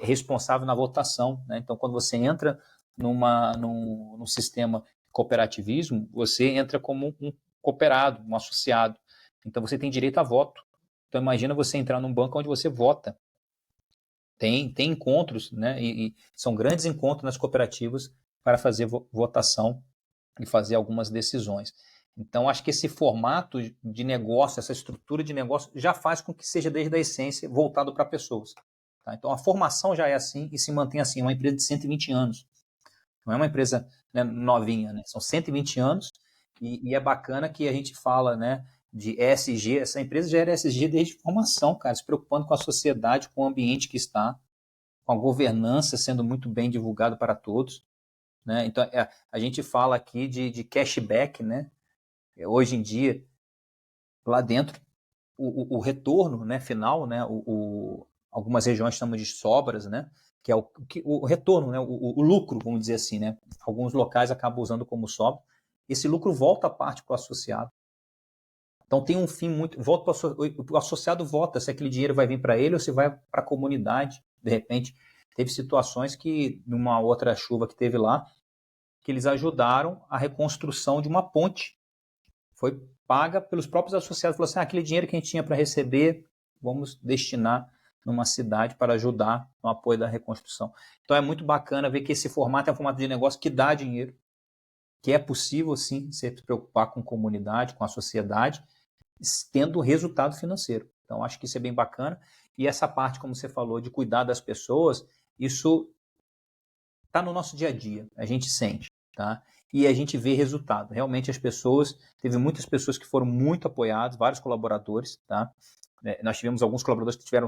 responsável na votação, né? Então quando você entra num sistema cooperativismo, você entra como um cooperado, um associado. Então você tem direito a voto. Então imagina você entrar num banco onde você vota. Tem encontros, né? E são grandes encontros nas cooperativas para fazer votação e fazer algumas decisões. Então acho que esse formato de negócio, essa estrutura de negócio já faz com que seja desde a essência voltado para pessoas. Tá? Então a formação já é assim e se mantém assim. É uma empresa de 120 anos. Não é uma empresa, né, novinha, né? São 120 anos e é bacana que a gente fala, né, de ESG. Essa empresa já era ESG desde formação, cara, se preocupando com a sociedade, com o ambiente que está, com a governança sendo muito bem divulgado para todos, né? Então a gente fala aqui de cashback, né? Hoje em dia, lá dentro, o retorno, né, final, né, algumas regiões chamam de sobras, né? Que é o retorno, né, o lucro, vamos dizer assim, né? Alguns locais acabam usando como sobra. Esse lucro volta à parte para o associado. Então tem um fim muito. O associado vota se aquele dinheiro vai vir para ele ou se vai para a comunidade. De repente, teve situações que, numa outra chuva que teve lá, que eles ajudaram a reconstrução de uma ponte. Foi paga pelos próprios associados. Falou assim: aquele dinheiro que a gente tinha para receber, vamos destinar numa cidade para ajudar no apoio da reconstrução. Então é muito bacana ver que esse formato é um formato de negócio que dá dinheiro, que é possível, sim, se preocupar com a comunidade, com a sociedade, tendo resultado financeiro. Então acho que isso é bem bacana. E essa parte, como você falou, de cuidar das pessoas, isso está no nosso dia a dia, a gente sente, tá? E a gente vê resultado. Realmente as pessoas, teve muitas pessoas que foram muito apoiadas, vários colaboradores, tá? Nós tivemos alguns colaboradores que tiveram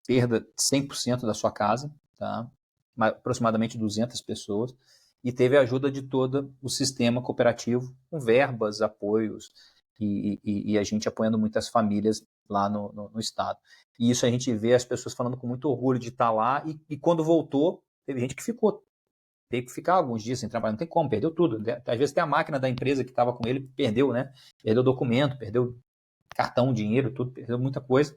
perda de 100% da sua casa, tá? Aproximadamente 200 pessoas, e teve a ajuda de todo o sistema cooperativo, com verbas, apoios, e a gente apoiando muitas famílias lá no estado. E isso a gente vê as pessoas falando com muito orgulho de estar lá, e quando voltou, teve gente que ficou. Teve que ficar alguns dias sem trabalhar, não tem como, perdeu tudo. Às vezes tem a máquina da empresa que estava com ele, perdeu, né? Perdeu documento, perdeu cartão, dinheiro, tudo, perdeu muita coisa.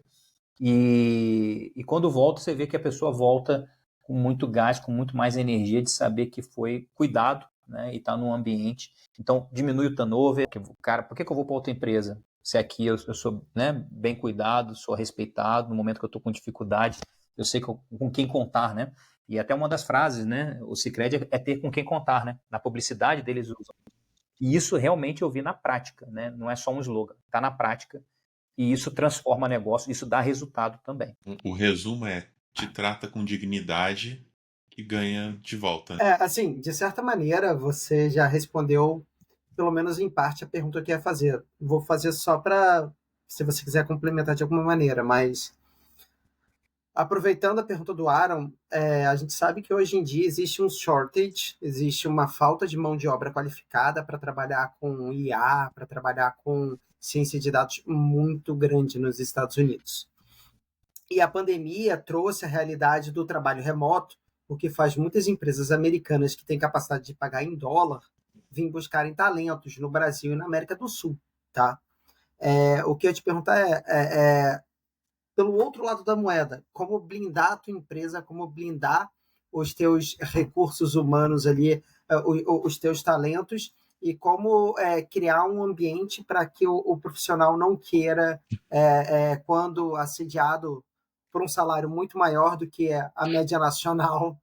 E quando volta, você vê que a pessoa volta com muito gás, com muito mais energia de saber que foi cuidado, né, e está num ambiente. Então, diminui o turnover. Cara, por que eu vou para outra empresa? Se aqui eu sou, né, bem cuidado, sou respeitado, no momento que eu estou com dificuldade, eu sei com quem contar, né? E até uma das frases, né? O Sicredi é ter com quem contar, né? Na publicidade deles usam. E isso realmente eu vi na prática, né? Não é só um slogan, está na prática. E isso transforma negócio, isso dá resultado também. O resumo é, te trata com dignidade e ganha de volta. Assim, de certa maneira, você já respondeu, pelo menos em parte, a pergunta que ia fazer. Vou fazer só para, se você quiser complementar de alguma maneira, mas aproveitando a pergunta do Aaron, a gente sabe que hoje em dia existe um shortage, existe uma falta de mão de obra qualificada para trabalhar com IA, para trabalhar com ciência de dados muito grande nos Estados Unidos. E a pandemia trouxe a realidade do trabalho remoto, o que faz muitas empresas americanas que têm capacidade de pagar em dólar vir buscarem talentos no Brasil e na América do Sul, tá? O que eu te perguntar pelo outro lado da moeda, como blindar a tua empresa, como blindar os teus recursos humanos ali, os teus talentos, e como criar um ambiente para que o profissional não queira, quando assediado por um salário muito maior do que a média nacional,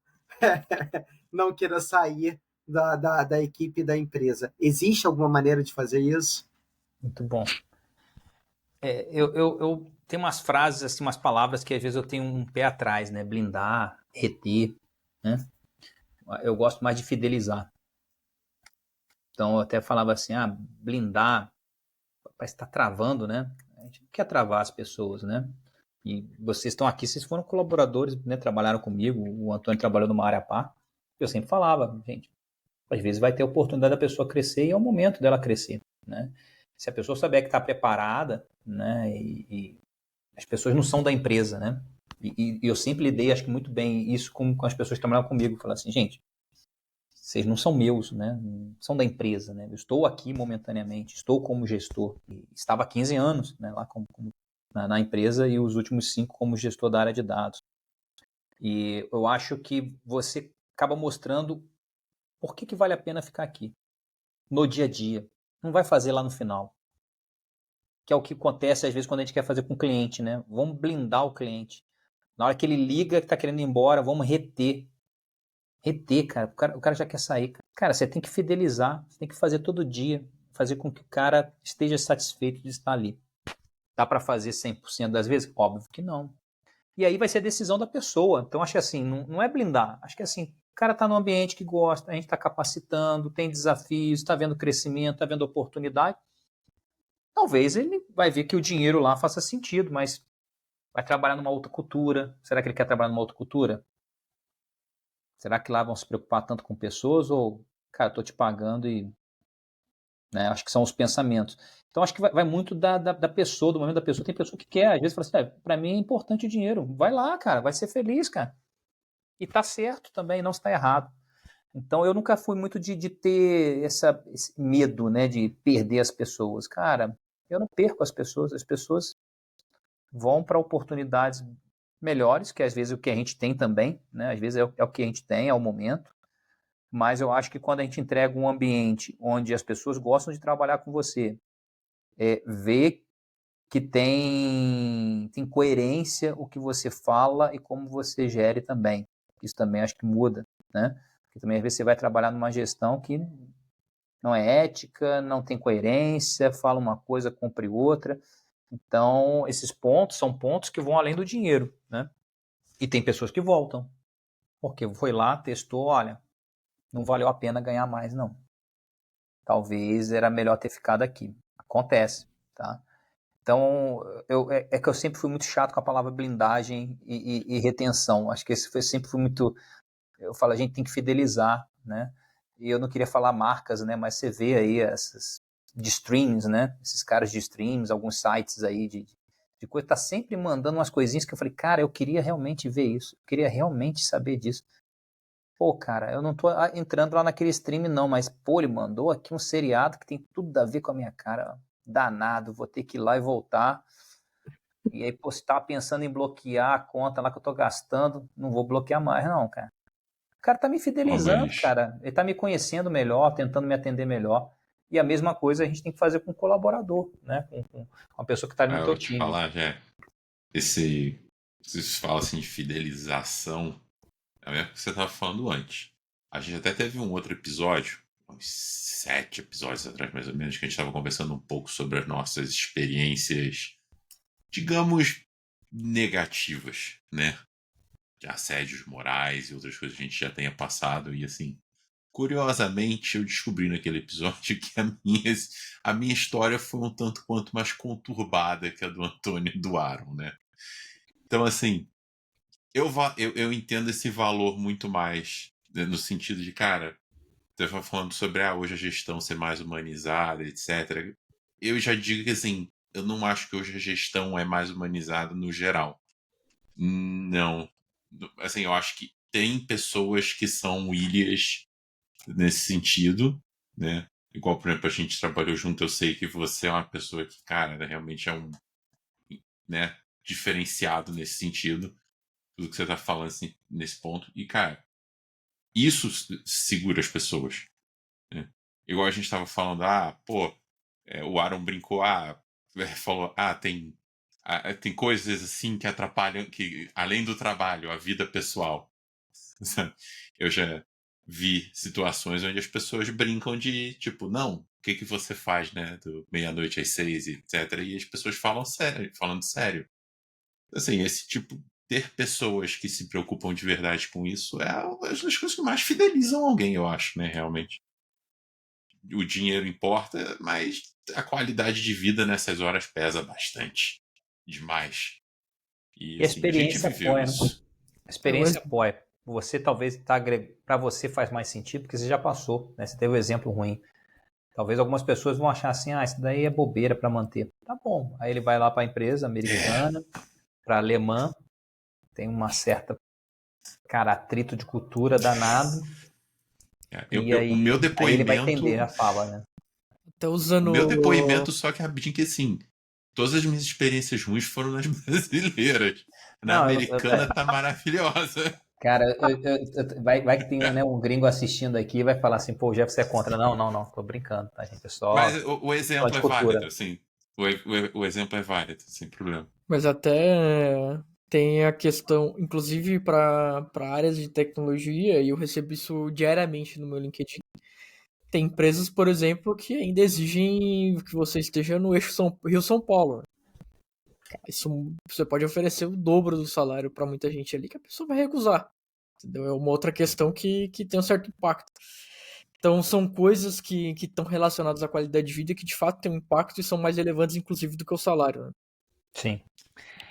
não queira sair da equipe da empresa. Existe alguma maneira de fazer isso? Muito bom. Eu tenho umas frases, assim, umas palavras que às vezes eu tenho um pé atrás, né? Blindar, reter, né? Eu gosto mais de fidelizar. Então eu até falava assim, blindar, parece que está travando, né? A gente não quer travar as pessoas, né? E vocês estão aqui, vocês foram colaboradores, né? Trabalharam comigo, o Antônio trabalhou numa área par. Eu sempre falava, gente, às vezes vai ter a oportunidade da pessoa crescer e é o momento dela crescer, né? Se a pessoa souber que está preparada, né? E as pessoas não são da empresa, né? E eu sempre lidei, acho que muito bem, isso com as pessoas que trabalhavam comigo. Falar assim, gente, vocês não são meus, né? Não são da empresa, né? Eu estou aqui momentaneamente, estou como gestor. E estava há 15 anos, né, lá na empresa e os últimos 5 como gestor da área de dados. E eu acho que você acaba mostrando por que vale a pena ficar aqui, no dia a dia. Não vai fazer lá no final. Que é o que acontece às vezes quando a gente quer fazer com o cliente, né? Vamos blindar o cliente. Na hora que ele liga que está querendo ir embora, vamos reter. Reter, cara. O cara já quer sair. Cara, você tem que fidelizar. Você tem que fazer todo dia. Fazer com que o cara esteja satisfeito de estar ali. Dá para fazer 100% das vezes? Óbvio que não. E aí vai ser a decisão da pessoa. Então, acho que assim, não é blindar. Acho que assim, o cara está num ambiente que gosta, a gente está capacitando, tem desafios, está vendo crescimento, está vendo oportunidade. Talvez ele vai ver que o dinheiro lá faça sentido, mas vai trabalhar numa outra cultura. Será que ele quer trabalhar numa outra cultura? Será que lá vão se preocupar tanto com pessoas? Ou, cara, estou te pagando e... Né, acho que são os pensamentos. Então, acho que vai muito da pessoa, do momento da pessoa. Tem pessoa que quer, às vezes fala assim, para mim é importante o dinheiro. Vai lá, cara, vai ser feliz, cara. E tá certo também, não está errado. Então, eu nunca fui muito de ter esse medo, né, de perder as pessoas. Cara, eu não perco as pessoas vão para oportunidades melhores, que às vezes é o que a gente tem também, né? Às vezes é o que a gente tem, é o momento. Mas eu acho que quando a gente entrega um ambiente onde as pessoas gostam de trabalhar com você, ver que tem coerência o que você fala e como você gere também. Isso também acho que muda, né? Porque também às vezes você vai trabalhar numa gestão que não é ética, não tem coerência, fala uma coisa, cumpre outra. Então, esses pontos são pontos que vão além do dinheiro, né? E tem pessoas que voltam. Porque foi lá, testou, olha, não valeu a pena ganhar mais, não. Talvez era melhor ter ficado aqui. Acontece, tá? Então, é que eu sempre fui muito chato com a palavra blindagem e retenção. Acho que sempre fui muito... Eu falo, a gente tem que fidelizar, né? E eu não queria falar marcas, né? Mas você vê aí essas de streams, né? Esses caras de streams, alguns sites aí de coisa, tá sempre mandando umas coisinhas que eu falei, cara, eu queria realmente ver isso. Eu queria realmente saber disso. Pô, cara, eu não tô entrando lá naquele stream não, mas, pô, ele mandou aqui um seriado que tem tudo a ver com a minha cara. Danado, vou ter que ir lá e voltar. E aí, pô, você tava pensando em bloquear a conta lá que eu tô gastando, não vou bloquear mais, não, cara. O cara tá me fidelizando, cara. Ele tá me conhecendo melhor, tentando me atender melhor. E a mesma coisa a gente tem que fazer com o colaborador, né? Com uma pessoa que tá ali no teu time. Eu vou te falar, já. Vocês falam assim de fidelização. a mesma que você estava falando antes. A gente até teve um outro episódio, uns 7 episódios atrás, mais ou menos, que a gente estava conversando um pouco sobre as nossas experiências, digamos, negativas, né? De assédios morais e outras coisas que a gente já tenha passado. E assim, curiosamente, eu descobri naquele episódio que a minha história foi um tanto quanto mais conturbada que a do Antônio e do Aaron, né? Então, assim, eu entendo esse valor muito mais, né, no sentido de, cara, você estava falando sobre hoje a gestão ser mais humanizada, etc. Eu já digo que, assim, eu não acho que hoje a gestão é mais humanizada no geral. Não. Assim, eu acho que tem pessoas que são ilhas nesse sentido, né? Igual, por exemplo, a gente trabalhou junto, eu sei que você é uma pessoa que, cara, realmente é um, né, diferenciado nesse sentido, tudo que você tá falando assim, nesse ponto. E, cara, isso segura as pessoas, né? Igual a gente tava falando, pô, o Aaron brincou, falou, tem coisas assim que atrapalham, que além do trabalho, a vida pessoal. Eu já vi situações onde as pessoas brincam de, tipo, não, o que que você faz, né, do meia-noite às 6, etc. E as pessoas falam sério, falando sério. Assim, esse tipo, ter pessoas que se preocupam de verdade com isso é uma das coisas que mais fidelizam alguém, eu acho, né, realmente. O dinheiro importa, mas a qualidade de vida nessas horas pesa bastante. Demais. E E a assim, a gente experiência viveu apoia, né? isso. A experiência apoia. Você talvez para você faz mais sentido porque você já passou, né? Você teve um exemplo ruim. Talvez algumas pessoas vão achar assim, isso daí é bobeira para manter. Tá bom. Aí ele vai lá para a empresa americana, para alemã, tem uma certa, cara, atrito de cultura danado. E O meu aí ele vai depoimento. entender a fala, né? Tá usando. O meu depoimento, só que rapidinho, que assim, todas as minhas experiências ruins foram nas brasileiras. Na Não, americana tá maravilhosa. cara, vai que tem né, um gringo assistindo aqui e vai falar assim, pô, o Jeff, você é contra. Não, tô brincando, tá, gente? É Mas só exemplo de é cultura. válido, assim. O exemplo é válido, sem problema. Mas até tem a questão, inclusive para áreas de tecnologia, e eu recebo isso diariamente no meu LinkedIn. Tem empresas, por exemplo, que ainda exigem que você esteja no eixo Rio-São Paulo. Isso você pode oferecer o dobro do salário para muita gente ali que a pessoa vai recusar. Entendeu? É uma outra questão que tem um certo impacto. Então são coisas que estão relacionadas à qualidade de vida que de fato têm um impacto e são mais relevantes, inclusive, do que o salário. Né? Sim.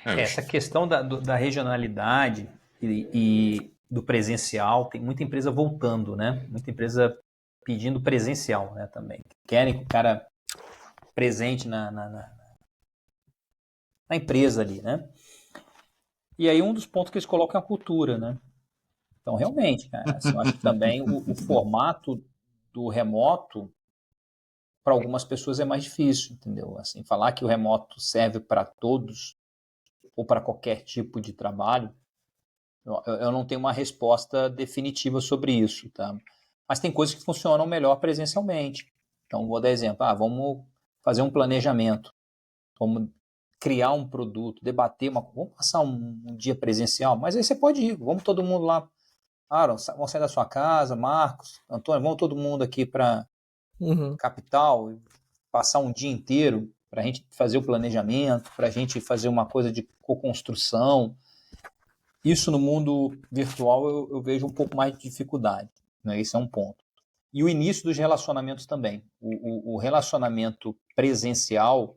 Essa questão da regionalidade e do presencial, tem muita empresa voltando, né? Muita empresa pedindo presencial, né, também. Querem o cara presente na empresa ali, né? E aí um dos pontos que eles colocam é a cultura, né? Então, realmente, cara, assim, eu acho que também o formato do remoto, para algumas pessoas é mais difícil, entendeu? Assim, falar que o remoto serve para todos ou para qualquer tipo de trabalho, eu não tenho uma resposta definitiva sobre isso, tá? Mas tem coisas que funcionam melhor presencialmente. Então, vou dar exemplo. Vamos fazer um planejamento. Vamos criar um produto, debater vamos passar um dia presencial, mas aí você pode ir, vamos todo mundo lá. Aaron, vamos sair da sua casa, Marcos, Antônio, vamos todo mundo aqui para capital, passar um dia inteiro para a gente fazer o planejamento, para a gente fazer uma coisa de co-construção. Isso no mundo virtual eu vejo um pouco mais de dificuldade, né? Esse é um ponto. E o início dos relacionamentos também. O relacionamento presencial,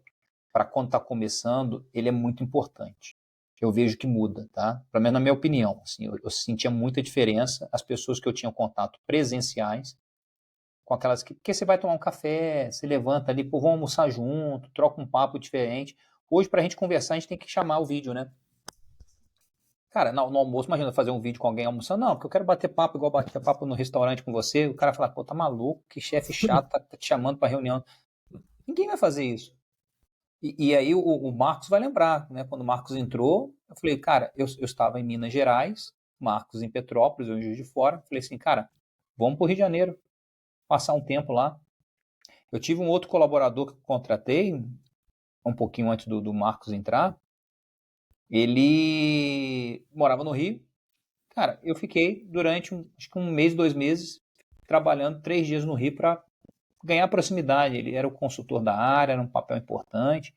para quando está começando, ele é muito importante. Eu vejo que muda, tá? Pelo menos na minha opinião. Assim, eu sentia muita diferença as pessoas que eu tinha contato presenciais com aquelas que... Porque você vai tomar um café, você levanta ali, pô, vamos almoçar junto, troca um papo diferente. Hoje, para a gente conversar, a gente tem que chamar o vídeo, né? Cara, no almoço, imagina fazer um vídeo com alguém almoçando. Não, porque eu quero bater papo igual bater papo no restaurante com você. O cara fala, pô, tá maluco, que chefe chato, tá te chamando pra reunião. Ninguém vai fazer isso. E aí o Marcos vai lembrar, né? Quando o Marcos entrou, eu falei, cara, eu estava em Minas Gerais, Marcos em Petrópolis, eu em Juiz de Fora. Falei assim, cara, vamos pro Rio de Janeiro, passar um tempo lá. Eu tive um outro colaborador que eu contratei, um pouquinho antes do Marcos entrar. Ele morava no Rio. Cara, eu fiquei durante acho que 1 mês, 2 meses, trabalhando 3 dias no Rio para ganhar proximidade. Ele era o consultor da área, era um papel importante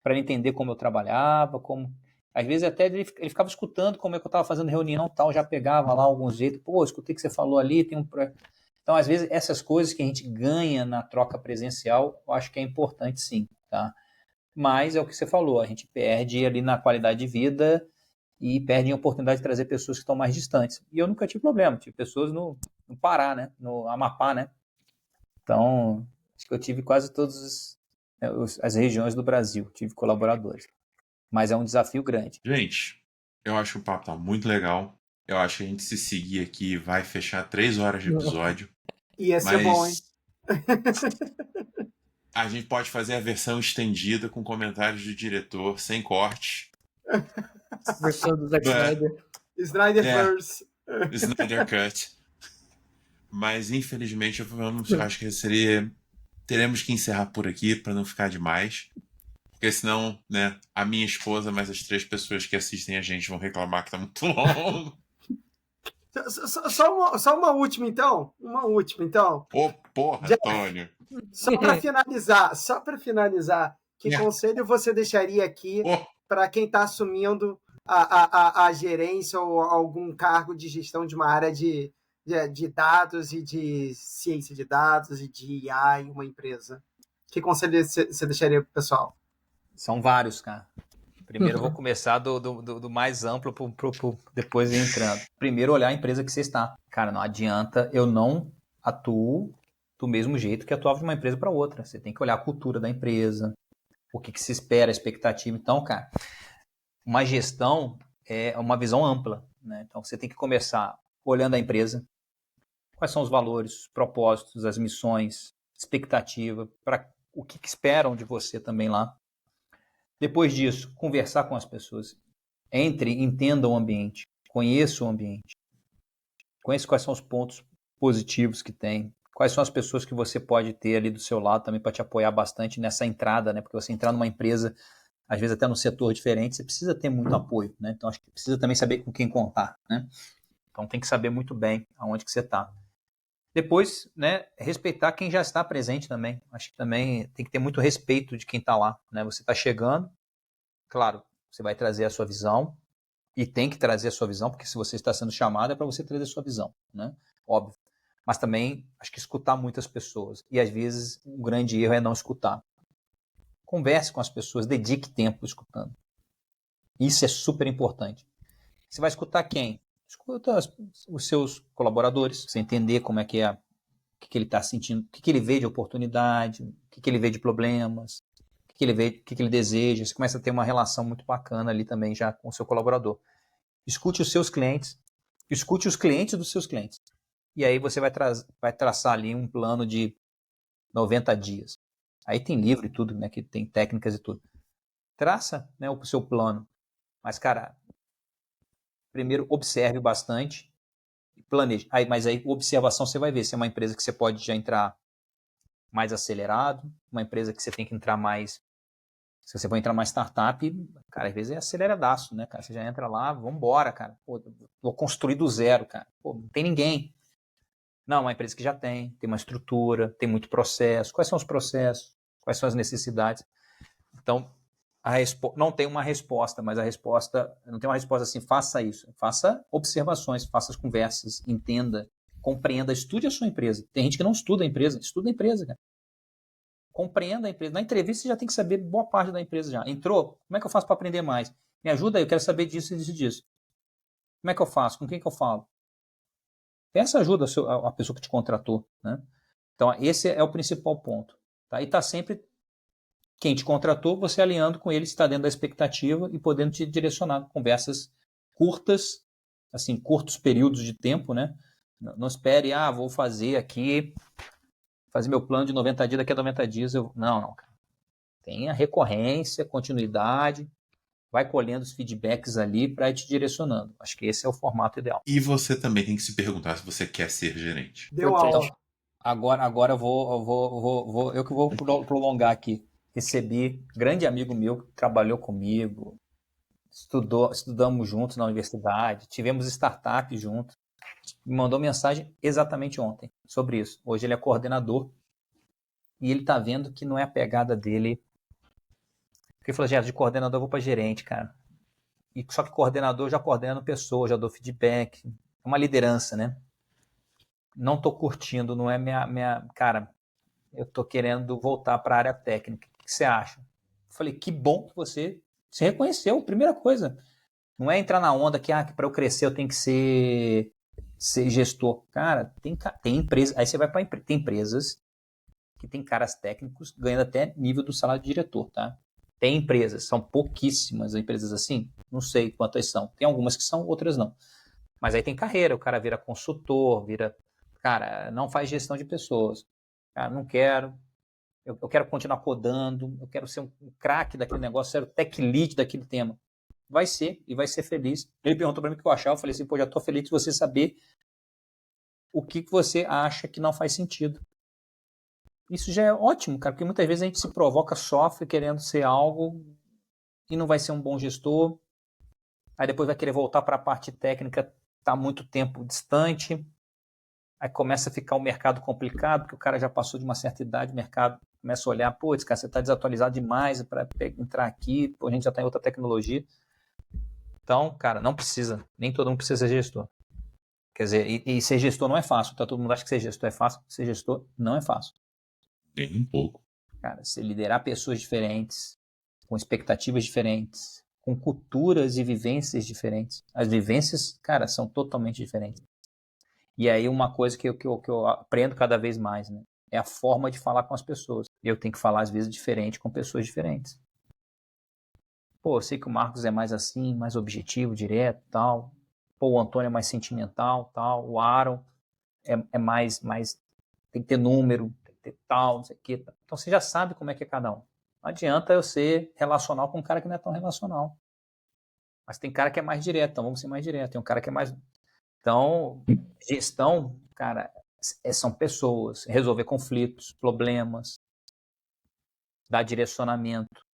para ele entender como eu trabalhava, como... Às vezes até ele ficava escutando como é que eu estava fazendo reunião e tal, já pegava lá alguns jeitos, pô, escutei que você falou ali, tem um... Então, às vezes, essas coisas que a gente ganha na troca presencial, eu acho que é importante sim, tá? Mas é o que você falou, a gente perde ali na qualidade de vida e perde a oportunidade de trazer pessoas que estão mais distantes. E eu nunca tive problema, tive pessoas no Pará, né? No Amapá, né? Então, acho que eu tive quase todas as regiões do Brasil, tive colaboradores. Mas é um desafio grande. Gente, eu acho que o papo tá muito legal. Eu acho que a gente se seguir aqui vai fechar 3 horas de episódio. Ia ser bom, hein? A gente pode fazer a versão estendida com comentários do diretor, sem corte. Versão do Zack Snyder. Snyderverse. Snyder Cut. Mas, infelizmente, acho que teremos que encerrar por aqui para não ficar demais. Porque senão, né, a minha esposa, mais as 3 pessoas que assistem a gente vão reclamar que tá muito longo. Só uma última, então. Ô, porra, Antônio. Só para finalizar, que conselho você deixaria aqui para quem está assumindo a gerência ou algum cargo de gestão de uma área de dados e de ciência de dados e de IA em uma empresa? Que conselho você deixaria para o pessoal? São vários, cara. Primeiro eu vou começar do mais amplo depois ir entrando. Primeiro olhar a empresa que você está. Cara, não adianta, eu não atuo do mesmo jeito que atuava de uma empresa para outra. Você tem que olhar a cultura da empresa, o que se espera, a expectativa. Então, cara, uma gestão é uma visão ampla, né? Então você tem que começar olhando a empresa, quais são os valores, os propósitos, as missões, expectativa, para o que esperam de você também lá. Depois disso, conversar com as pessoas. Entenda o ambiente, conheça o ambiente. Conheça quais são os pontos positivos que tem, quais são as pessoas que você pode ter ali do seu lado também para te apoiar bastante nessa entrada, né? Porque você entrar numa empresa, às vezes até num setor diferente, você precisa ter muito apoio, né? Então, acho que precisa também saber com quem contar, né? Então, tem que saber muito bem aonde que você está. Depois, né, respeitar quem já está presente também. Acho que também tem que ter muito respeito de quem está lá, né? Você está chegando, claro, você vai trazer a sua visão e tem que trazer a sua visão, porque se você está sendo chamado é para você trazer a sua visão, né? Óbvio. Mas também, acho que escutar muitas pessoas. E às vezes, um grande erro é não escutar. Converse com as pessoas, dedique tempo escutando. Isso é super importante. Você vai escutar quem? Escuta os seus colaboradores, você entender como é que é, o que ele está sentindo, o que ele vê de oportunidade, o que ele vê de problemas, o que ele vê, o que ele deseja. Você começa a ter uma relação muito bacana ali também já com o seu colaborador. Escute os seus clientes, escute os clientes dos seus clientes. E aí você vai traçar ali um plano de 90 dias. Aí tem livro e tudo, né, que tem técnicas e tudo. Traça, né, o seu plano. Mas, cara, primeiro observe bastante e planeje. Mas aí, observação, você vai ver se é uma empresa que você pode já entrar mais acelerado, uma empresa que você tem que entrar mais... Se você for entrar mais startup, cara, às vezes é aceleradaço, né, cara? Você já entra lá, vambora, cara. Pô, vou construir do zero, cara. Pô, não tem ninguém. Não, uma empresa que já tem uma estrutura, tem muito processo. Quais são os processos? Quais são as necessidades? Então, não tem uma resposta, mas a resposta, não tem uma resposta assim, faça isso. Faça observações, faça as conversas, entenda, compreenda, estude a sua empresa. Tem gente que não estuda a empresa, cara. Compreenda a empresa. Na entrevista você já tem que saber boa parte da empresa já. Entrou? Como é que eu faço para aprender mais? Me ajuda aí, eu quero saber disso e disso. Como é que eu faço? Com quem que eu falo? Peça ajuda a pessoa que te contratou, né? Então, esse é o principal ponto. Tá? E está sempre quem te contratou, você alinhando com ele, se está dentro da expectativa e podendo te direcionar. Conversas curtas, assim, curtos períodos de tempo, né? Não espere, vou fazer meu plano de 90 dias, daqui a 90 dias Não, cara. Tenha recorrência, continuidade, vai colhendo os feedbacks ali para ir te direcionando. Acho que esse é o formato ideal. E você também tem que se perguntar se você quer ser gerente. Deu aula. Então, agora eu que vou prolongar aqui. Recebi grande amigo meu que trabalhou comigo, estudamos juntos na universidade, tivemos startup juntos. Me mandou mensagem exatamente ontem sobre isso. Hoje ele é coordenador e ele tá vendo que não é a pegada dele. Ele falou, de coordenador eu vou para gerente, cara. E só que coordenador eu já coordeno pessoas, já dou feedback. É uma liderança, né? Não tô curtindo, não é minha... Cara, eu tô querendo voltar para a área técnica. O que você acha? Eu falei, que bom que você se reconheceu, primeira coisa. Não é entrar na onda que para eu crescer eu tenho que ser gestor. Cara, tem empresa, aí você vai para tem empresas que tem caras técnicos ganhando até nível do salário de diretor, tá? Tem empresas, são pouquíssimas empresas assim, não sei quantas são. Tem algumas que são, outras não. Mas aí tem carreira, o cara vira consultor, cara, não faz gestão de pessoas. Cara, não quero. Eu quero continuar codando, eu quero ser um craque daquele negócio, ser o tech lead daquele tema. Vai ser, e vai ser feliz. Ele perguntou para mim o que eu achava, eu falei assim, já tô feliz de você saber o que você acha que não faz sentido. Isso já é ótimo, cara, porque muitas vezes a gente se provoca, sofre querendo ser algo e não vai ser um bom gestor. Aí depois vai querer voltar para a parte técnica, tá muito tempo distante. Aí começa a ficar o mercado complicado, porque o cara já passou de uma certa idade, o mercado começa a olhar, putz, cara, você está desatualizado demais para entrar aqui, a gente já está em outra tecnologia. Então, cara, não precisa, nem todo mundo precisa ser gestor. Quer dizer, e ser gestor não é fácil, tá? Todo mundo acha que ser gestor é fácil, ser gestor não é fácil. Tem um pouco. Cara, você liderar pessoas diferentes, com expectativas diferentes, com culturas e vivências diferentes. As vivências, cara, são totalmente diferentes. E aí uma coisa que eu aprendo cada vez mais, né? É a forma de falar com as pessoas. Eu tenho que falar, às vezes, diferente com pessoas diferentes. Pô, eu sei que o Marcos é mais assim, mais objetivo, direto, tal. Pô, o Antônio é mais sentimental, tal. O Aaron é mais... Tem que ter número, tem que ter tal, não sei o quê. Então você já sabe como é que é cada um. Não adianta eu ser relacional com um cara que não é tão relacional. Mas tem cara que é mais direto, então vamos ser mais direto. Tem um cara que é mais... Então, gestão, cara, são pessoas, resolver conflitos, problemas, dar direcionamento.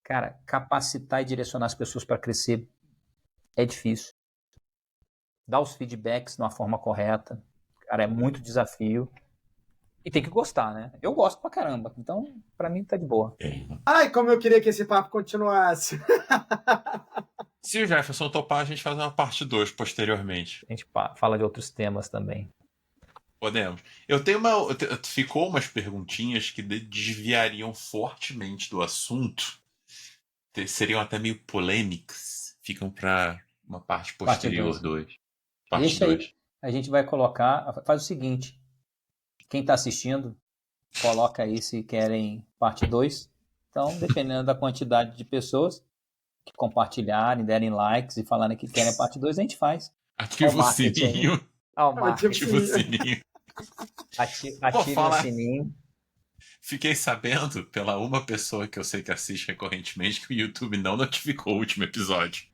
Cara, capacitar e direcionar as pessoas para crescer é difícil. Dar os feedbacks de uma forma correta, cara, é muito desafio. E tem que gostar, né? Eu gosto pra caramba, então pra mim tá de boa. Ai, como eu queria que esse papo continuasse. Se o Jefferson topar, a gente faz uma parte 2 posteriormente. A gente fala de outros temas também. Podemos. Ficou umas perguntinhas que desviariam fortemente do assunto. Seriam até meio polêmicas. Ficam para uma parte posterior 2. Parte 2. A gente vai colocar... Faz o seguinte. Quem está assistindo, coloca aí se querem parte 2. Então, dependendo da quantidade de pessoas que compartilharem, derem likes e falarem que querem a parte 2, a gente faz. Ativa o sininho. Ativa o sininho. Ativa o sininho. Fiquei sabendo, pela uma pessoa que eu sei que assiste recorrentemente, que o YouTube não notificou o último episódio.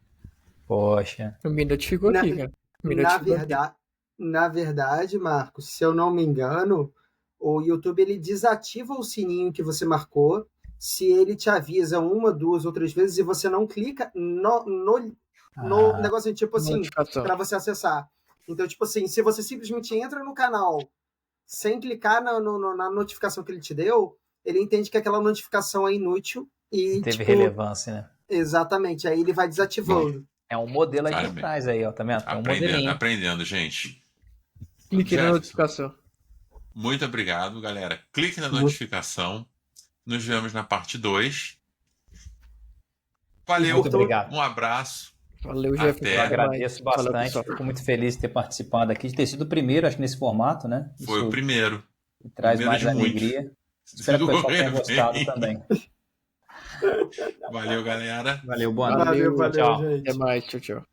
Poxa. Me notificou aqui, cara. Na verdade, Marcos, se eu não me engano, o YouTube ele desativa o sininho que você marcou se ele te avisa 1, 2 ou 3 vezes e você não clica no negócio, tipo assim, para você acessar. Então, tipo assim, se você simplesmente entra no canal sem clicar na notificação que ele te deu, ele entende que aquela notificação é inútil e teve relevância, né? Exatamente, aí ele vai desativando. É um modelo aí de trás aí, ó, tá vendo? Aprendendo, gente. Clique na notificação. Muito obrigado, galera. Clique na notificação. Nos vemos na parte 2. Valeu. Muito obrigado. Um abraço. Valeu, Jeff. Eu agradeço bastante. Fico muito feliz de ter participado aqui, de ter sido o primeiro, acho que nesse formato, né? Foi o primeiro. Traz mais alegria. Espero que o pessoal tenha gostado também. Valeu, galera. Valeu, boa noite. Valeu, tchau. Gente. Até mais, tchau.